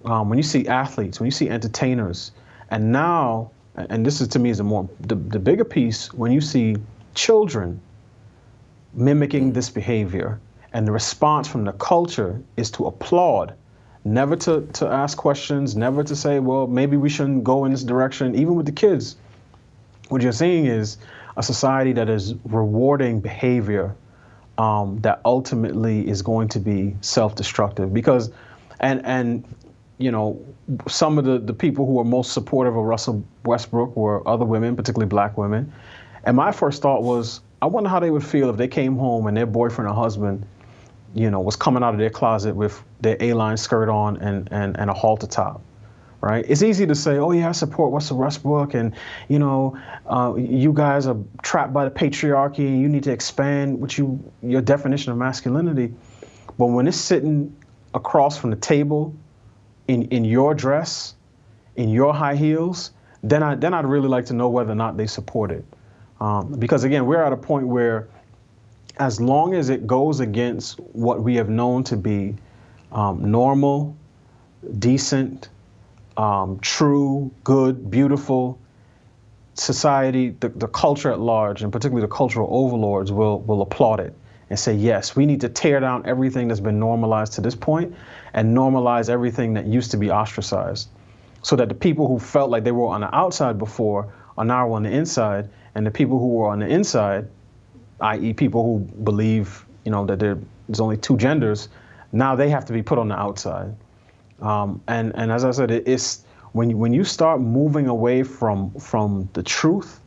when you see athletes, when you see entertainers, and now, and this is to me is the bigger piece, when you see children mimicking this behavior, and the response from the culture is to applaud, never to ask questions, never to say, well, maybe we shouldn't go in this direction, even with the kids. What you're seeing is a society that is rewarding behavior that ultimately is going to be self-destructive. Because, and some of the people who are most supportive of Russell Westbrook were other women, particularly black women. And my first thought was, I wonder how they would feel if they came home and their boyfriend or husband, was coming out of their closet with their A-line skirt on and a halter top, right? It's easy to say, oh yeah, I support Russell Westbrook, and you guys are trapped by the patriarchy and you need to expand your definition of masculinity. But when it's sitting across from the table in your dress, in your high heels, then I'd really like to know whether or not they support it. Because again, we're at a point where as long as it goes against what we have known to be normal, decent, true, good, beautiful society, the culture at large, and particularly the cultural overlords will applaud it and say, yes, we need to tear down everything that's been normalized to this point and normalize everything that used to be ostracized, so that the people who felt like they were on the outside before are now on the inside, and the people who were on the inside, i.e. people who believe, that there's only two genders, now they have to be put on the outside. And as I said, it's when you start moving away from the truth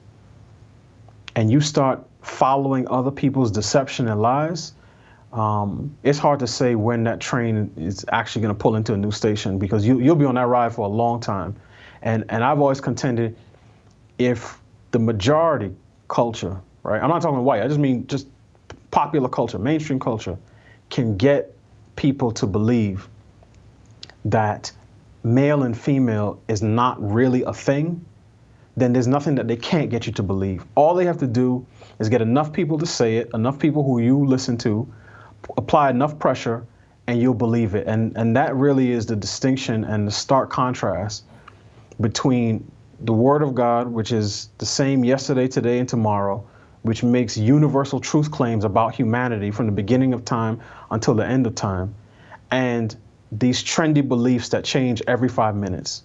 and you start following other people's deception and lies, it's hard to say when that train is actually going to pull into a new station, because you'll be on that ride for a long time. And I've always contended, if the majority culture, right? I'm not talking white. I just mean just popular culture, mainstream culture, can get people to believe that male and female is not really a thing, then there's nothing that they can't get you to believe. All they have to do is get enough people to say it, enough people who you listen to, apply enough pressure, and you'll believe it. And that really is the distinction and the stark contrast between the Word of God, which is the same yesterday, today, and tomorrow, which makes universal truth claims about humanity from the beginning of time until the end of time, and these trendy beliefs that change every 5 minutes.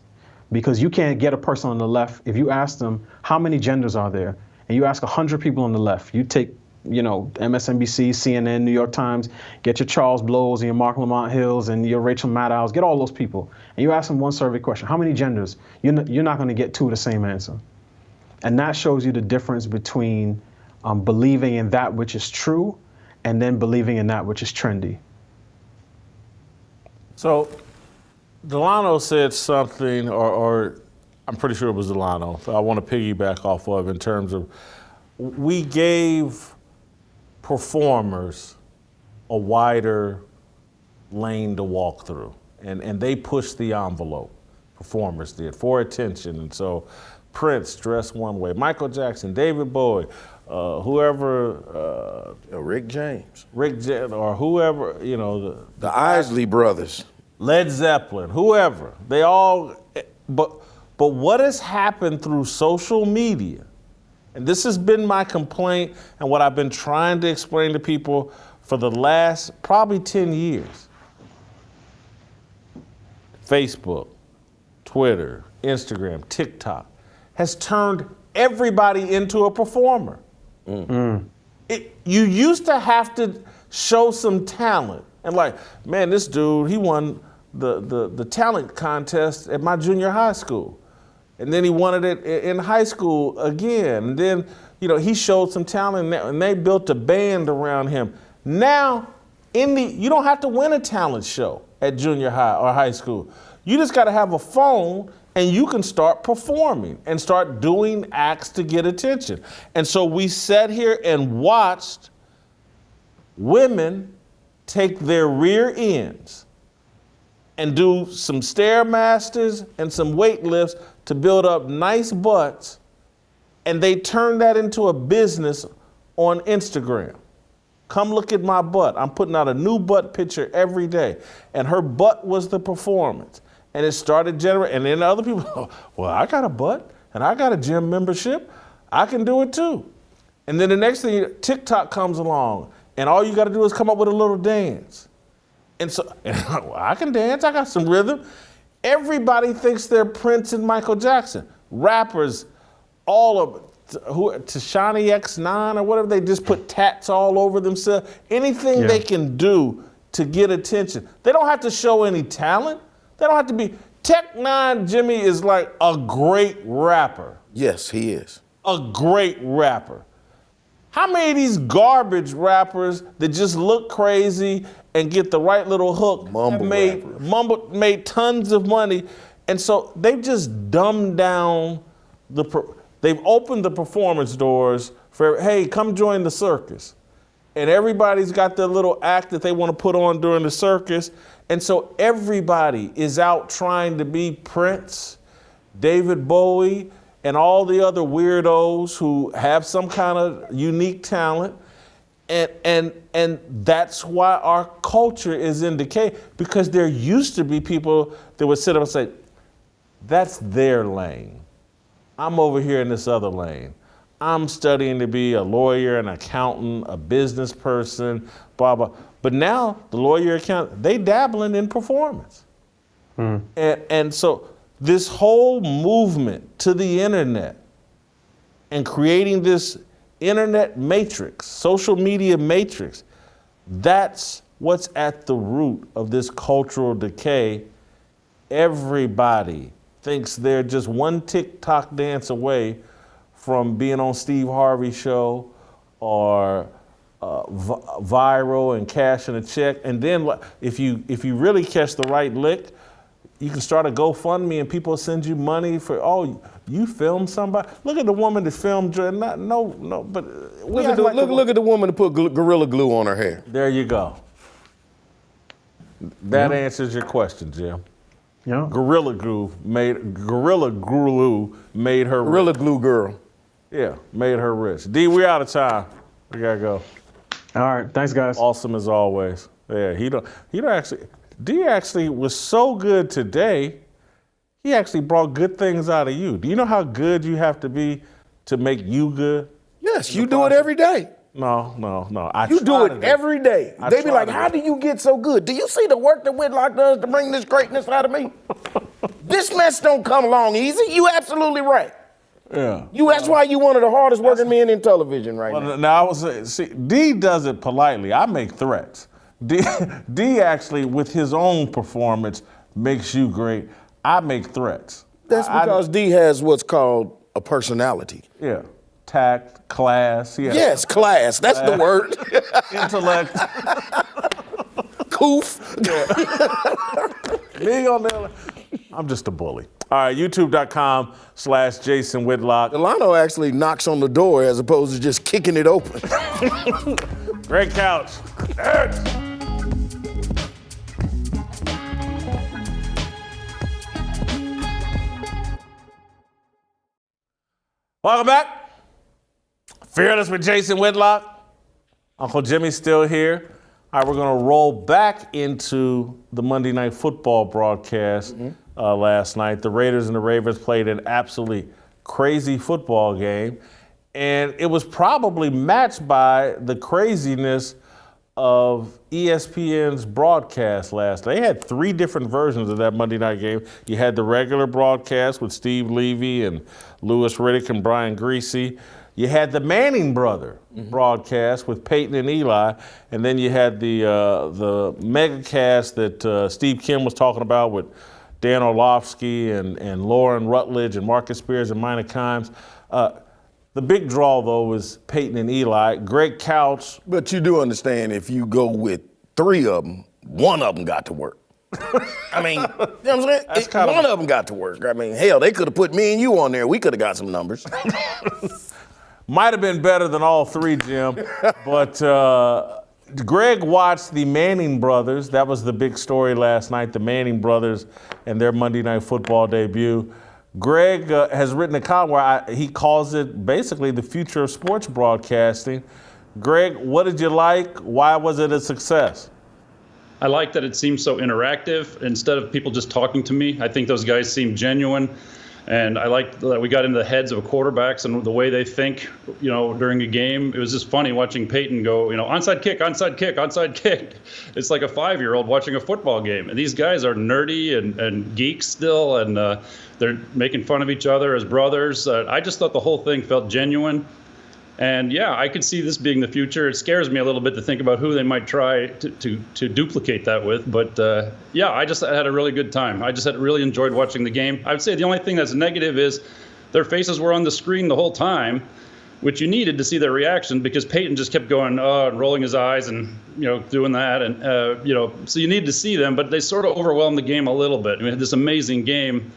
Because you can't get a person on the left, if you ask them, how many genders are there? And you ask 100 people on the left, you take, MSNBC, CNN, New York Times, get your Charles Blows and your Mark Lamont Hills and your Rachel Maddows, get all those people. And you ask them one survey question, how many genders? You're not going to get two of the same answer. And that shows you the difference between believing in that which is true and then believing in that which is trendy. So Delano said something, or I'm pretty sure it was Delano, so I want to piggyback off of, in terms of, we gave performers a wider lane to walk through, and they pushed the envelope. Performers did, for attention. And so Prince dressed one way, Michael Jackson, David Bowie, whoever, Rick James, or whoever, the Isley Brothers, Led Zeppelin, whoever, they all, but what has happened through social media, and this has been my complaint and what I've been trying to explain to people for the last probably 10 years. Facebook, Twitter, Instagram, TikTok has turned everybody into a performer. You used to have to show some talent. And like, man, this dude, he won the talent contest at my junior high school. And then he won it in high school again. And then, he showed some talent and they built a band around him. Now, you don't have to win a talent show at junior high or high school. You just got to have a phone and you can start performing and start doing acts to get attention. And so we sat here and watched women take their rear ends and do some Stairmasters and some weight lifts to build up nice butts, and they turned that into a business on Instagram. Come look at my butt. I'm putting out a new butt picture every day. And her butt was the performance. And it started generating, and then other people, well, I got a butt, and I got a gym membership. I can do it too. And then the next thing, TikTok comes along, and all you got to do is come up with a little dance. And so, I can dance, I got some rhythm. Everybody thinks they're Prince and Michael Jackson. Rappers, all of Tashani X9 or whatever, they just put tats all over themselves. Anything they can do to get attention. They don't have to show any talent. They don't have to be. Tech Nine Jimmy is like a great rapper. Yes, he is. A great rapper. How many of these garbage rappers that just look crazy and get the right little hook made tons of money? And so they've just dumbed down they've opened the performance doors for, hey, come join the circus. And everybody's got their little act that they want to put on during the circus. And so everybody is out trying to be Prince, David Bowie, and all the other weirdos who have some kind of unique talent. And that's why our culture is in decay, because there used to be people that would sit up and say, that's their lane. I'm over here in this other lane. I'm studying to be a lawyer, an accountant, a business person, blah, blah. But now the lawyer, accountant, they dabbling in performance. And so this whole movement to the internet and creating this internet matrix, social media matrix, that's what's at the root of this cultural decay. Everybody thinks they're just one TikTok dance away from being on Steve Harvey's show or viral and cashing a check. And then if you really catch the right lick, you can start a GoFundMe and people send you money for, oh, you filmed somebody. Look at the woman that filmed, look at the woman that put Gorilla Glue on her hair. There you go. That answers your question, Jim. Yeah. Gorilla Glue made her Gorilla rich. Glue girl. Yeah, made her rich. D, we're out of time. We gotta go. All right, thanks, guys. Awesome as always. Yeah, D actually was so good today, he actually brought good things out of you. Do you know how good you have to be to make you good? Yes, you do it every day. No. You do it every day. They be like, how do you get so good? Do you see the work that Whitlock does to bring this greatness out of me? This mess don't come along easy. You absolutely right. Yeah. That's why you one of the hardest working men in television right now. Now, D does it politely. I make threats. D actually, with his own performance, makes you great. I make threats. That's because D has what's called a personality. Yeah. Tact, class. Yeah. Yes, class. That's the word. Intellect. Coof. Me on there. I'm just a bully. All right, youtube.com/Jason Whitlock. Delano actually knocks on the door as opposed to just kicking it open. Great couch. Welcome back. Fearless with Jason Whitlock. Uncle Jimmy's still here. All right, we're going to roll back into the Monday Night Football broadcast last night. The Raiders and the Ravens played an absolutely crazy football game, and it was probably matched by the craziness of ESPN's broadcast last night. They had 3 different versions of that Monday night game. You had the regular broadcast with Steve Levy and Louis Riddick and Brian Griese. You had the Manning brother broadcast with Peyton and Eli, and then you had the mega cast that Steve Kim was talking about with Dan Orlovsky and Lauren Rutledge and Marcus Spears and Mina Kimes. The big draw, though, was Peyton and Eli. Greg Couch. But you do understand if you go with 3 of them, one of them got to work. I mean, you know what I'm saying? One of them got to work. I mean, hell, they could have put me and you on there. We could have got some numbers. Might have been better than all 3, Jim. But Greg watched the Manning brothers. That was the big story last night, the Manning brothers and their Monday Night Football debut. Greg has written a column where he calls it basically the future of sports broadcasting. Greg, what did you like? Why was it a success? I like that it seems so interactive instead of people just talking to me. I think those guys seem genuine. And I like that we got into the heads of quarterbacks and the way they think, during a game. It was just funny watching Peyton go, onside kick, onside kick, onside kick. It's like a 5-year-old watching a football game. And these guys are nerdy and geeks still, and they're making fun of each other as brothers. I just thought the whole thing felt genuine. And yeah, I could see this being the future. It scares me a little bit to think about who they might try to duplicate that with. But yeah, I just had a really good time. I just had really enjoyed watching the game. I would say the only thing that's negative is their faces were on the screen the whole time, which you needed to see their reaction because Peyton just kept going, and rolling his eyes and, doing that. And, so you need to see them, but they sort of overwhelmed the game a little bit. We had this amazing game.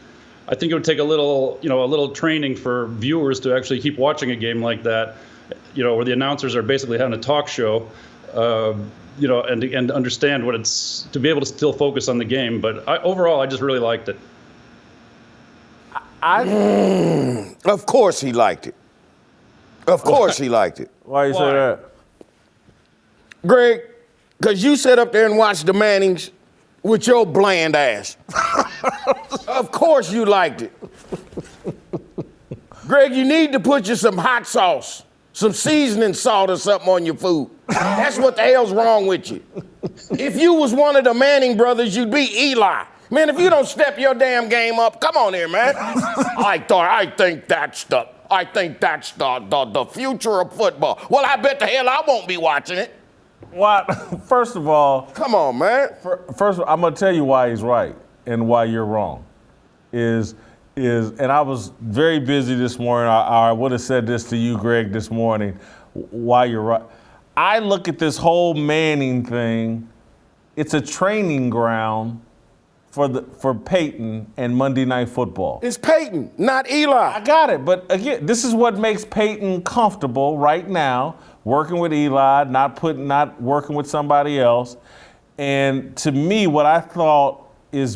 I think it would take a little training for viewers to actually keep watching a game like that, where the announcers are basically having a talk show, and understand what it's to be able to still focus on the game. But overall, I just really liked it. Of course he liked it. Of course he liked it. Why you say that? Greg, because you sat up there and watched the Mannings with your bland ass. Of course you liked it. Greg, you need to put you some hot sauce, some seasoning salt or something on your food. That's what the hell's wrong with you. If you was one of the Manning brothers, you'd be Eli. Man, if you don't step your damn game up, come on here, man. I think that's the future of football. Well, I bet the hell I won't be watching it. What? First of all, come on, man. First, I'm gonna tell you why he's right and why you're wrong. And I was very busy this morning. I would have said this to you, Greg, this morning. Why you're right. I look at this whole Manning thing. It's a training ground for Peyton and Monday Night Football. It's Peyton, not Eli. I got it, but again, this is what makes Peyton comfortable right now. Working with Eli, not working with somebody else. And to me, what I thought is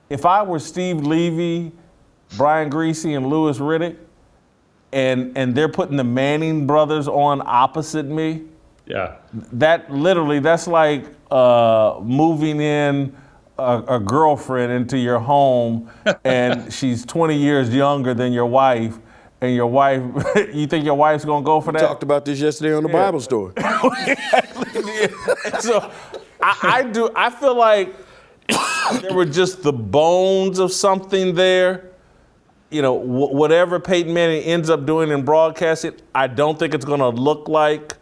if I were Steve Levy, Brian Griese, and Louis Riddick, and they're putting the Manning brothers on opposite me, yeah, that's like moving in a girlfriend into your home and she's 20 years younger than your wife. And your wife, you think your wife's gonna go for that? We talked about this yesterday on the Bible story. So I feel like there were just the bones of something there. Whatever Peyton Manning ends up doing in broadcasting, I don't think it's gonna look like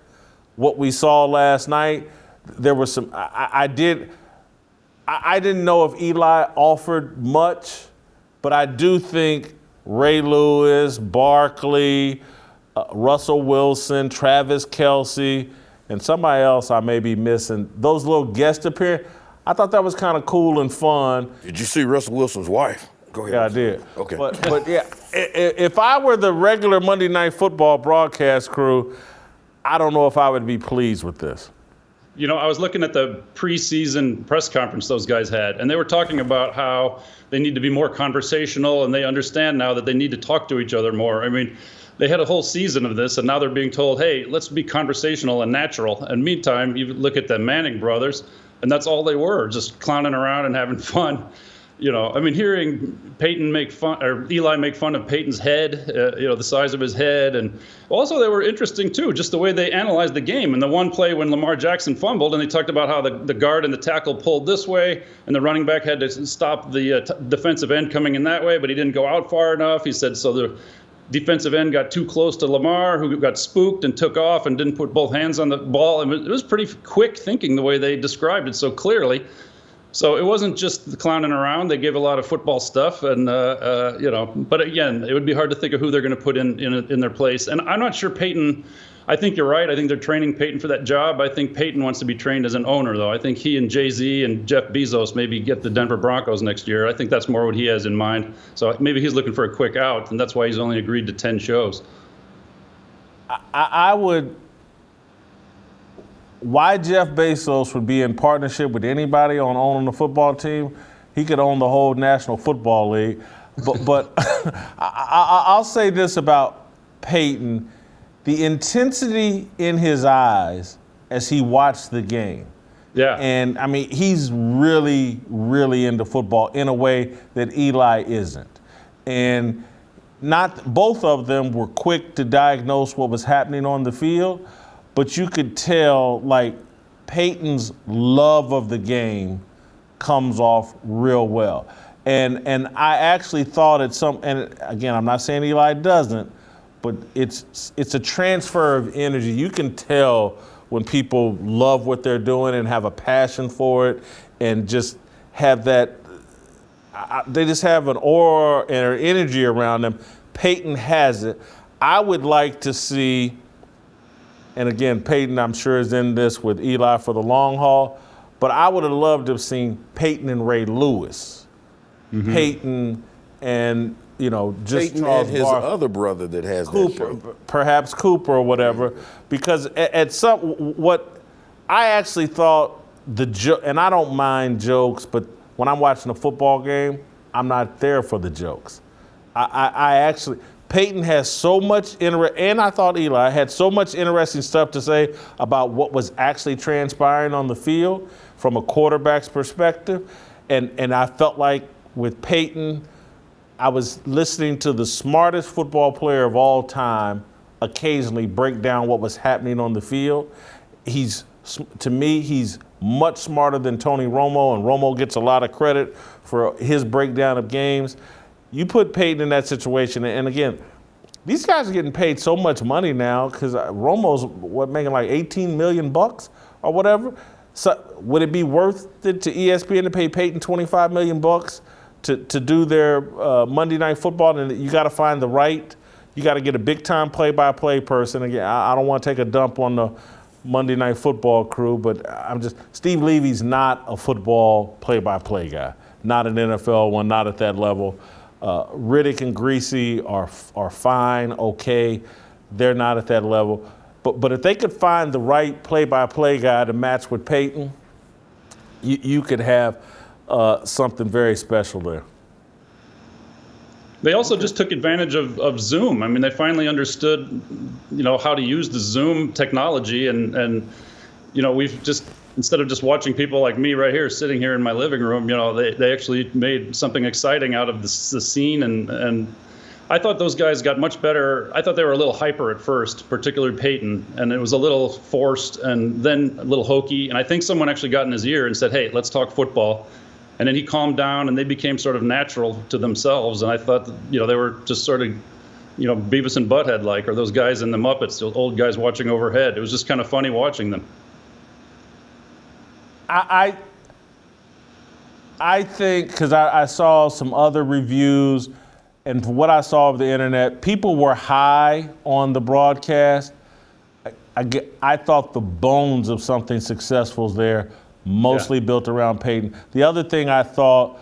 what we saw last night. There was some, I didn't know if Eli offered much, but I do think Ray Lewis, Barkley, Russell Wilson, Travis Kelce, and somebody else I may be missing. Those little guest appearances, I thought that was kind of cool and fun. Did you see Russell Wilson's wife? Go ahead. Yeah, I did. Okay. But yeah, if I were the regular Monday Night Football broadcast crew, I don't know if I would be pleased with this. I was looking at the preseason press conference those guys had, and they were talking about how they need to be more conversational, and they understand now that they need to talk to each other more. I mean, they had a whole season of this, and now they're being told, hey, let's be conversational and natural. And meantime, you look at the Manning brothers, and that's all they were, just clowning around and having fun. I mean, hearing Peyton make fun, or Eli make fun of Peyton's head, the size of his head. And also they were interesting too, just the way they analyzed the game. And the one play when Lamar Jackson fumbled, and they talked about how the guard and the tackle pulled this way, and the running back had to stop the defensive end coming in that way, but he didn't go out far enough. He said, so the defensive end got too close to Lamar, who got spooked and took off and didn't put both hands on the ball. And it was pretty quick thinking the way they described it so clearly. So it wasn't just the clowning around. They gave a lot of football stuff, and But again, it would be hard to think of who they're going to put in their place. And I'm not sure Peyton. I think you're right. I think they're training Peyton for that job. I think Peyton wants to be trained as an owner, though. I think he and Jay-Z and Jeff Bezos maybe get the Denver Broncos next year. I think that's more what he has in mind. So maybe he's looking for a quick out, and that's why he's only agreed to 10 shows. I would. Why Jeff Bezos would be in partnership with anybody on owning the football team? He could own the whole National Football League. But I'll say this about Peyton. The intensity in his eyes as he watched the game. Yeah. And, I mean, he's really, really into football in a way that Eli isn't. And both of them were quick to diagnose what was happening on the field, but you could tell, like, Peyton's love of the game comes off real well. And I actually thought and again, I'm not saying Eli doesn't, but it's a transfer of energy. You can tell when people love what they're doing and have a passion for it and just have that, they just have an aura and an energy around them. Peyton has it. I would like to see, and again, Peyton, I'm sure, is in this with Eli for the long haul, but I would have loved to have seen Peyton and Ray Lewis. Mm-hmm. Peyton and, just Peyton Charles and his Barkley. other brother that has Cooper, that show. perhaps Cooper or whatever, because what I actually thought and I don't mind jokes, but when I'm watching a football game, I'm not there for the jokes. I actually, Peyton has so much and I thought Eli had so much interesting stuff to say about what was actually transpiring on the field from a quarterback's perspective, and I felt like with Peyton, I was listening to the smartest football player of all time occasionally break down what was happening on the field. To me, he's much smarter than Tony Romo, and Romo gets a lot of credit for his breakdown of games. You put Peyton in that situation, and again, these guys are getting paid so much money now because Romo's making like $18 million or whatever. So would it be worth it to ESPN to pay Peyton $25 million to do their Monday Night Football? And you got to find you got to get a big time play-by-play person. Again, I don't want to take a dump on the Monday Night Football crew, but Steve Levy's not a football play-by-play guy, not an NFL one, not at that level. Riddick and Greasy are fine, okay. They're not at that level. But if they could find the right play-by-play guy to match with Peyton, you could have something very special there. They also just took advantage of Zoom. I mean, they finally understood, how to use the Zoom technology, and we've just, instead of just watching people like me right here sitting here in my living room, they actually made something exciting out of the scene, and I thought those guys got much better. I thought they were a little hyper at first, particularly Peyton, and it was a little forced and then a little hokey. And I think someone actually got in his ear and said, hey, let's talk football. And then he calmed down and they became sort of natural to themselves. And I thought, they were just sort of, Beavis and Butthead like, or those guys in the Muppets, those old guys watching overhead. It was just kind of funny watching them. I think, because I saw some other reviews, and from what I saw of the internet, people were high on the broadcast. I thought the bones of something successful is there, mostly built around Peyton. The other thing I thought,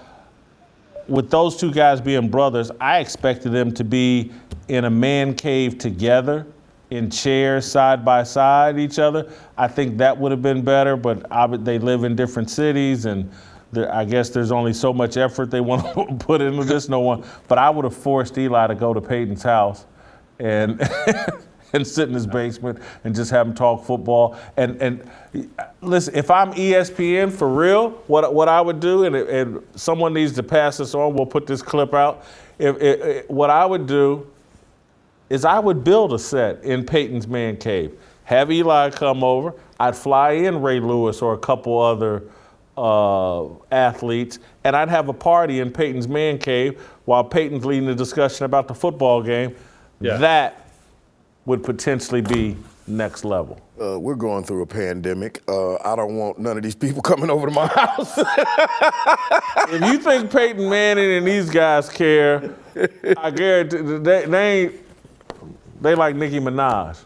with those two guys being brothers, I expected them to be in a man cave together, in chairs side by side each other. I think that would have been better, but they live in different cities, and I guess there's only so much effort they want to put into this. But I would have forced Eli to go to Peyton's house and and sit in his basement and just have him talk football. And listen, if I'm ESPN for real, what I would do, and someone needs to pass this on, we'll put this clip out. What I would do is I would build a set in Peyton's man cave, have Eli come over, I'd fly in Ray Lewis or a couple other athletes, and I'd have a party in Peyton's man cave while Peyton's leading the discussion about the football game. Yeah. That would potentially be next level. We're going through a pandemic. I don't want none of these people coming over to my house. If you think Peyton Manning and these guys care, I guarantee they like Nicki Minaj.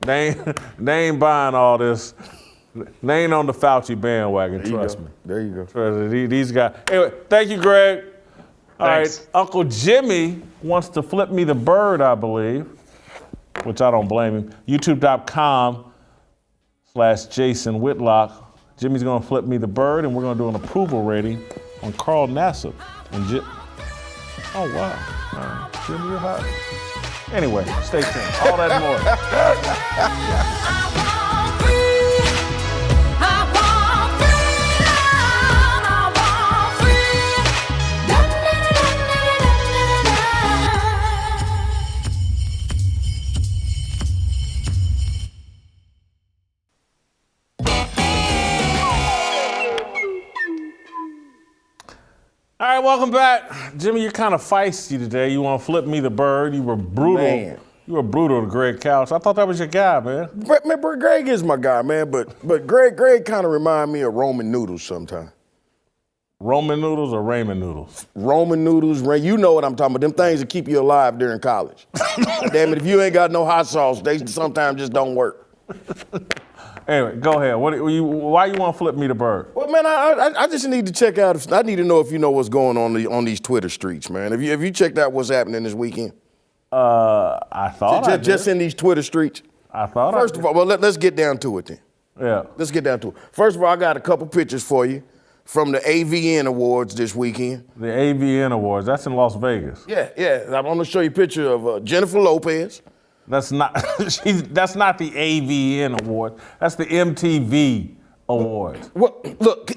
they ain't buying all this. They ain't on the Fauci bandwagon, trust me. There you go. Trust me. These guys. Anyway, thank you, Greg. All Thanks. right, Uncle Jimmy wants to flip me the bird, I believe, which I don't blame him. YouTube.com/Jason Whitlock. Jimmy's gonna flip me the bird, and we're gonna do an approval rating on Carl Nassib. Oh, wow. All right. Jimmy, you're hot. Anyway, stay tuned. All that and more. All right, welcome back. Jimmy, you're kind of feisty today. You want to flip me the bird. You were brutal. Man. You were brutal to Greg Couch. I thought that was your guy, man. Greg is my guy, man, but Greg kind of remind me of Roman noodles sometimes. Roman noodles or ramen noodles? Roman noodles, you know what I'm talking about. Them things that keep you alive during college. Damn it, if you ain't got no hot sauce, they sometimes just don't work. Anyway, go ahead. Why you want to flip me the bird? Well, man, I just need to check out. I need to know if you know what's going on these Twitter streets, man. Have you checked out what's happening this weekend? I thought I did. Just in these Twitter streets. I thought First I did. of all, well, let's get down to it then. Yeah. Let's get down to it. First of all, I got a couple pictures for you from the AVN Awards this weekend. The AVN Awards. That's in Las Vegas. Yeah. I'm going to show you a picture of Jennifer Lopez. That's not. That's not the AVN Award. That's the MTV Awards. Well, look,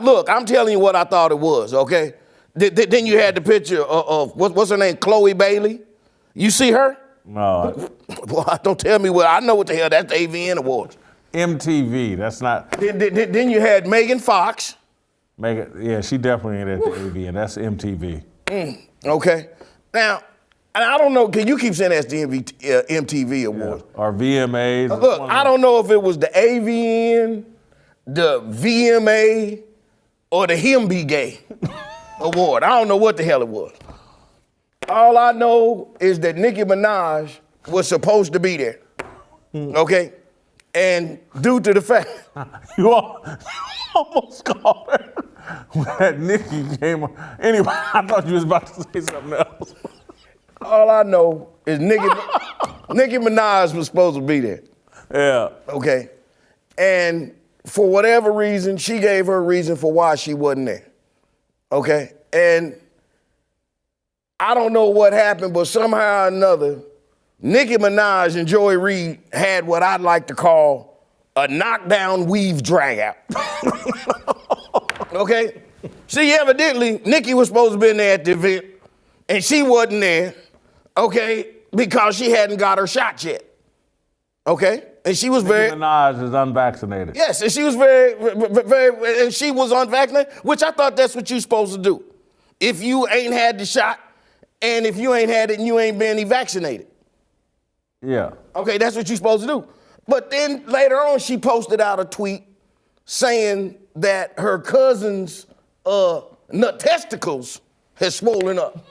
look? I'm telling you what I thought it was. Okay. Then you had the picture of what's her name, Chloe Bailey. You see her? No. Well, don't tell me what. I know what the hell. That's the AVN Awards. MTV. That's not. Then you had Megan Fox. Yeah, she definitely ain't at the AVN. That's MTV. Okay. Now, and I don't know. Can you keep saying that's the MTV Awards? Yeah. Or VMAs. Look, I don't know if it was the AVN, the VMA, or the Him Be Gay Award. I don't know what the hell it was. All I know is that Nicki Minaj was supposed to be there. Okay? And due to the fact... You almost called her when Nicki came on. Anyway, I thought you was about to say something else. All I know is Nicki Minaj was supposed to be there. Yeah. Okay? And for whatever reason, she gave her reason for why she wasn't there. Okay? And I don't know what happened, but somehow or another, Nicki Minaj and Joy Reid had what I'd like to call a knockdown weave drag out. Okay? See, evidently, Nicki was supposed to be there at the event, and she wasn't there, okay, because she hadn't got her shot yet. Okay? And she was Nicki Minaj is unvaccinated. Yes, and she was very, and she was unvaccinated, which I thought that's what you're supposed to do. If you ain't had the shot, and if you ain't had it and you ain't been vaccinated. Yeah. Okay, that's what you're supposed to do. But then later on, she posted out a tweet saying that her cousin's nut testicles has swollen up.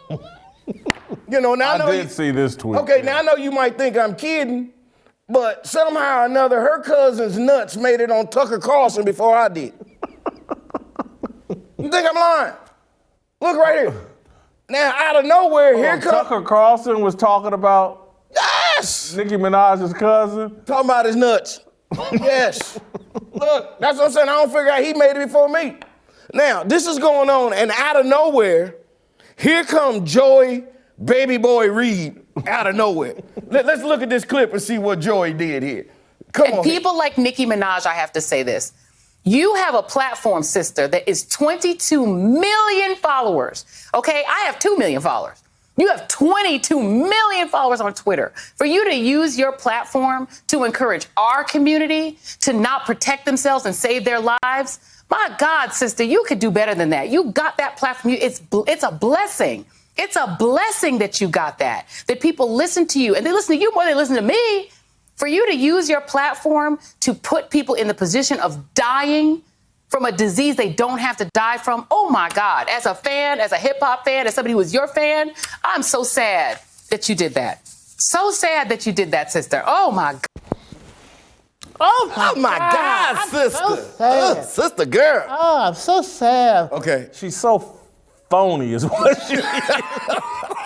You know, now I did see this tweet. Okay, now I know you might think I'm kidding, but somehow or another, her cousin's nuts made it on Tucker Carlson before I did. You think I'm lying? Look right here. Now, out of nowhere, here comes... Tucker Carlson was talking about Yes! Nicki Minaj's cousin. Talking about his nuts. Yes. Look, that's what I'm saying. I don't figure out he made it before me. Now, this is going on, and out of nowhere, here come Joy Baby Boy Reid Out of nowhere. Let's look at this clip and see what Joy did here. Come on. People like Nicki Minaj, I have to say this. You have a platform, sister, that is 22 million followers. Okay, I have 2 million followers. You have 22 million followers on Twitter. For you to use your platform to encourage our community to not protect themselves and save their lives, my God, sister, you could do better than that. You got that platform. It's a blessing. It's a blessing that you got that people listen to you. And they listen to you more than they listen to me. For you to use your platform to put people in the position of dying from a disease they don't have to die from, oh my God, as a fan, as a hip hop fan, as somebody who was your fan, I'm so sad that you did that. So sad that you did that, sister. Oh my God. Oh my God, sister. So sad. Sister girl. Oh, I'm so sad. Okay. She's so phony is what she is.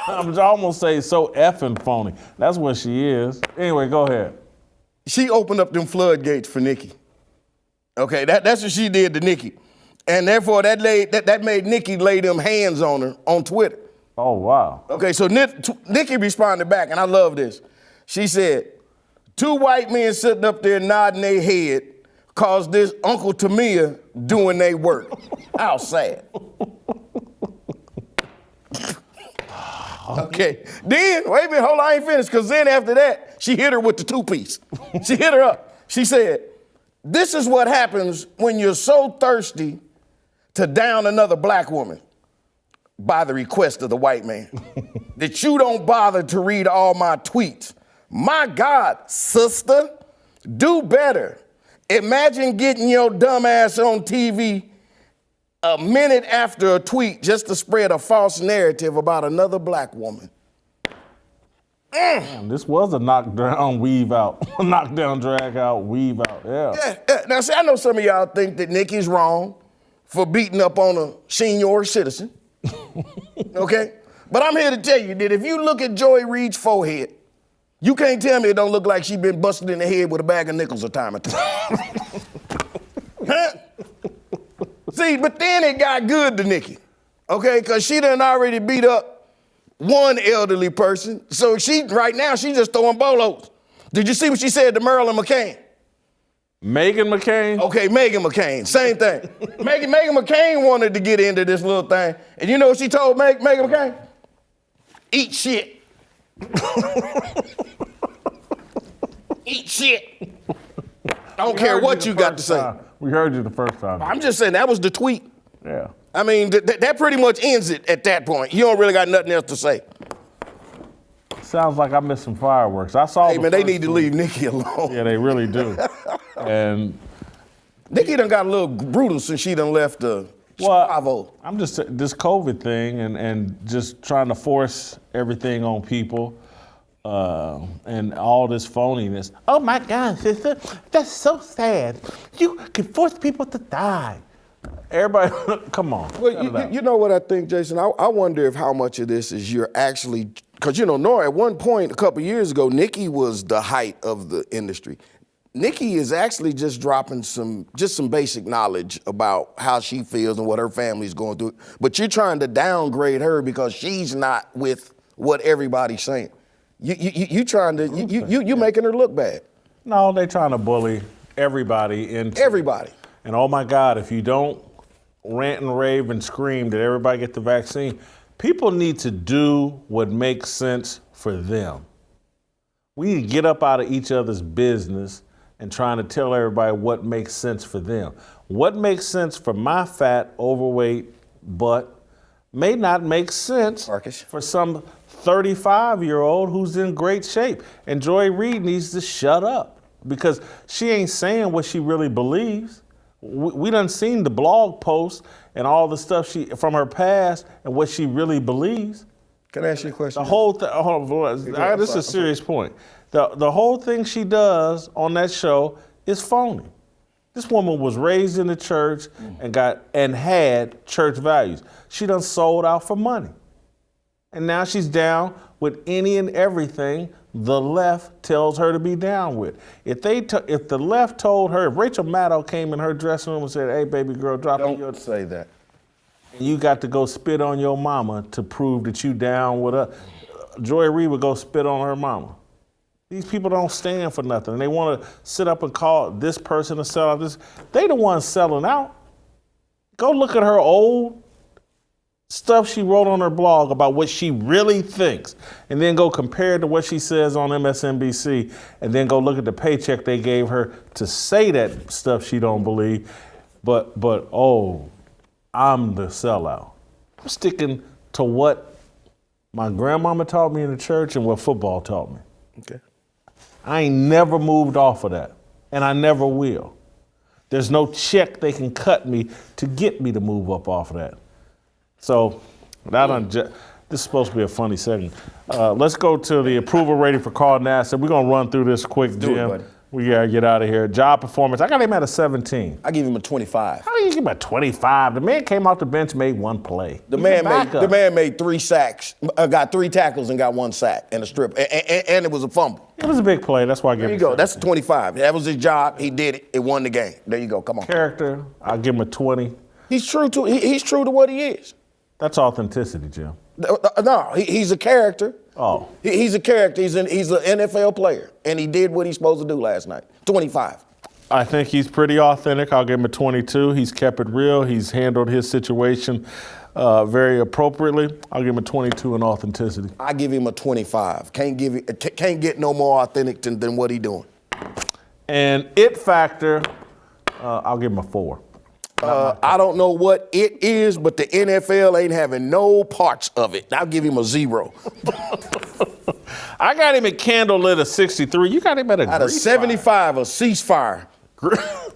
I'm almost say so effing phony. That's what she is. Anyway, go ahead. She opened up them floodgates for Nicki. Okay, that's what she did to Nicki. And therefore that made Nicki lay them hands on her on Twitter. Oh, wow. Okay, so Nicki responded back, and I love this. She said, 2 white men sitting up there nodding their head caused this Uncle Tamia doing their work. How sad. Okay, then, wait a minute, hold on, I ain't finished, because then after that, she hit her with the 2-piece. She hit her up. She said, this is what happens when you're so thirsty to down another black woman by the request of the white man that you don't bother to read all my tweets. My God, sister, do better. Imagine getting your dumb ass on TV a minute after a tweet just to spread a false narrative about another black woman. Damn, this was a knockdown, weave out. Knockdown, drag out, weave out. Yeah. Now, see, I know some of y'all think that Nicki's wrong for beating up on a senior citizen. Okay? But I'm here to tell you that if you look at Joy Reid's forehead, you can't tell me it don't look like she been busted in the head with a bag of nickels a time or two. Huh? See, but then it got good to Nicki, okay? Because she done already beat up one elderly person. So right now, she's just throwing bolos. Did you see what she said to Marilyn McCain? Meghan McCain? Okay, Meghan McCain, same thing. Meghan McCain wanted to get into this little thing. And you know what she told Meghan McCain? Eat shit. Eat shit. I don't care what you got to say. We heard you the first time. I'm just saying, that was the tweet. Yeah. I mean, that pretty much ends it at that point. You don't really got nothing else to say. Sounds like I missed some fireworks. I saw. Hey, man, they need to leave Nicki alone. Yeah, they really do. And Nicki done got a little brutal since she done left Chicago. I'm just this COVID thing and just trying to force everything on people. And all this phoniness. Oh my God, sister, that's so sad. You can force people to die. Everybody, come on. Well, you know what I think, Jason? I wonder if how much of this is you're actually, because Nora, at one point a couple years ago, Nicki was the height of the industry. Nicki is actually just dropping some basic knowledge about how she feels and what her family's going through. But you're trying to downgrade her because she's not with what everybody's saying. You trying to you making her look bad. No, they're trying to bully everybody into everybody. And oh my God, if you don't rant and rave and scream that everybody get the vaccine, people need to do what makes sense for them. We need to get up out of each other's business and trying to tell everybody what makes sense for them. What makes sense for my fat, overweight butt may not make sense for some 35-year-old who's in great shape. And Joy Reid needs to shut up because she ain't saying what she really believes. We done seen the blog posts and all the stuff from her past and what she really believes. Can I ask you a question? The whole thing, this is a serious point. The whole thing she does on that show is phony. This woman was raised in the church and had church values. She done sold out for money. And now she's down with any and everything the left tells her to be down with. If the left told her, if Rachel Maddow came in her dressing room and said, "Hey, baby girl, don't say that. And you got to go spit on your mama to prove that you down with her. Joy Reid would go spit on her mama. These people don't stand for nothing. They want to sit up and call this person a sellout. They the ones selling out. Go look at her old stuff she wrote on her blog about what she really thinks, and then go compare it to what she says on MSNBC, and then go look at the paycheck they gave her to say that stuff she don't believe. But oh, I'm the sellout. I'm sticking to what my grandmama taught me in the church and what football taught me. Okay. I ain't never moved off of that, and I never will. There's no check they can cut me to get me to move up off of that. So, this is supposed to be a funny segment. Let's go to the approval rating for Carl Nassib. We're going to run through this quick, Jim. We got to get out of here. Job performance, I got him at a 17. I give him a 25. How do you give him a 25? The man came off the bench, made one play. The man made 3 sacks, got 3 tackles and got 1 sack and a strip, and it was a fumble. It was a big play. That's why I give him. There you go. That's a 25. That was his job. He did it. It won the game. There you go. Come on. Character, I'll give him a 20. He's true to what he is. That's authenticity, Jim. No, he's a character. Oh. He's a character. He's an NFL player, and he did what he's supposed to do last night. 25. I think he's pretty authentic. I'll give him a 22. He's kept it real. He's handled his situation very appropriately. I'll give him a 22 in authenticity. I give him a 25. Can't get no more authentic than what he doing. And it factor, I'll give him a 4. I don't know what it is, but the NFL ain't having no parts of it. I'll give him a 0. I got him at candlelit a 63. You got him at a 75, a ceasefire.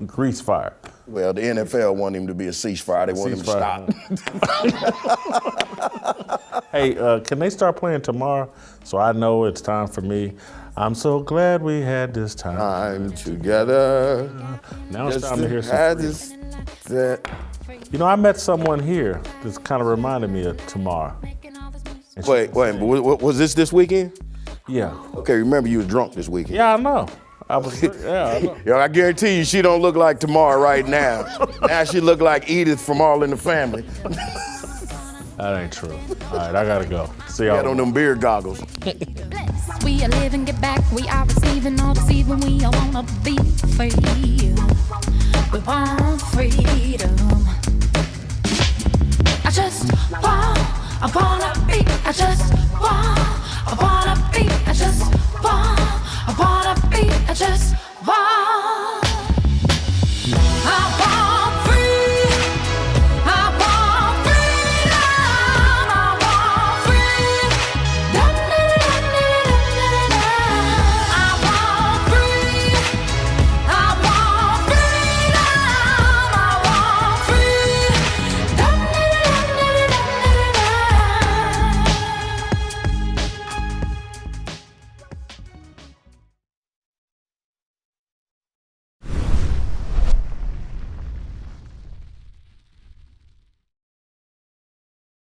Grease fire. Well, the NFL want him to be a ceasefire. They want him to stop. Hey, can they start playing tomorrow so I know it's time for me? I'm so glad we had this time. I'm together. Now it's time to hear some. You know, I met someone here that's kind of reminded me of tomorrow. Wait, was this weekend? Yeah. Okay, remember you was drunk this weekend. Yeah, I know. I know. Yo, I guarantee you she don't look like Tamara right now. Now she look like Edith from All in the Family. That ain't true. All right, I gotta go. See y'all. Got on them beer goggles. We are living, get back. We are receiving, all deceiving. We all wanna be free. We want freedom. I just wanna be. I just wanna be. I just wanna be. I just want.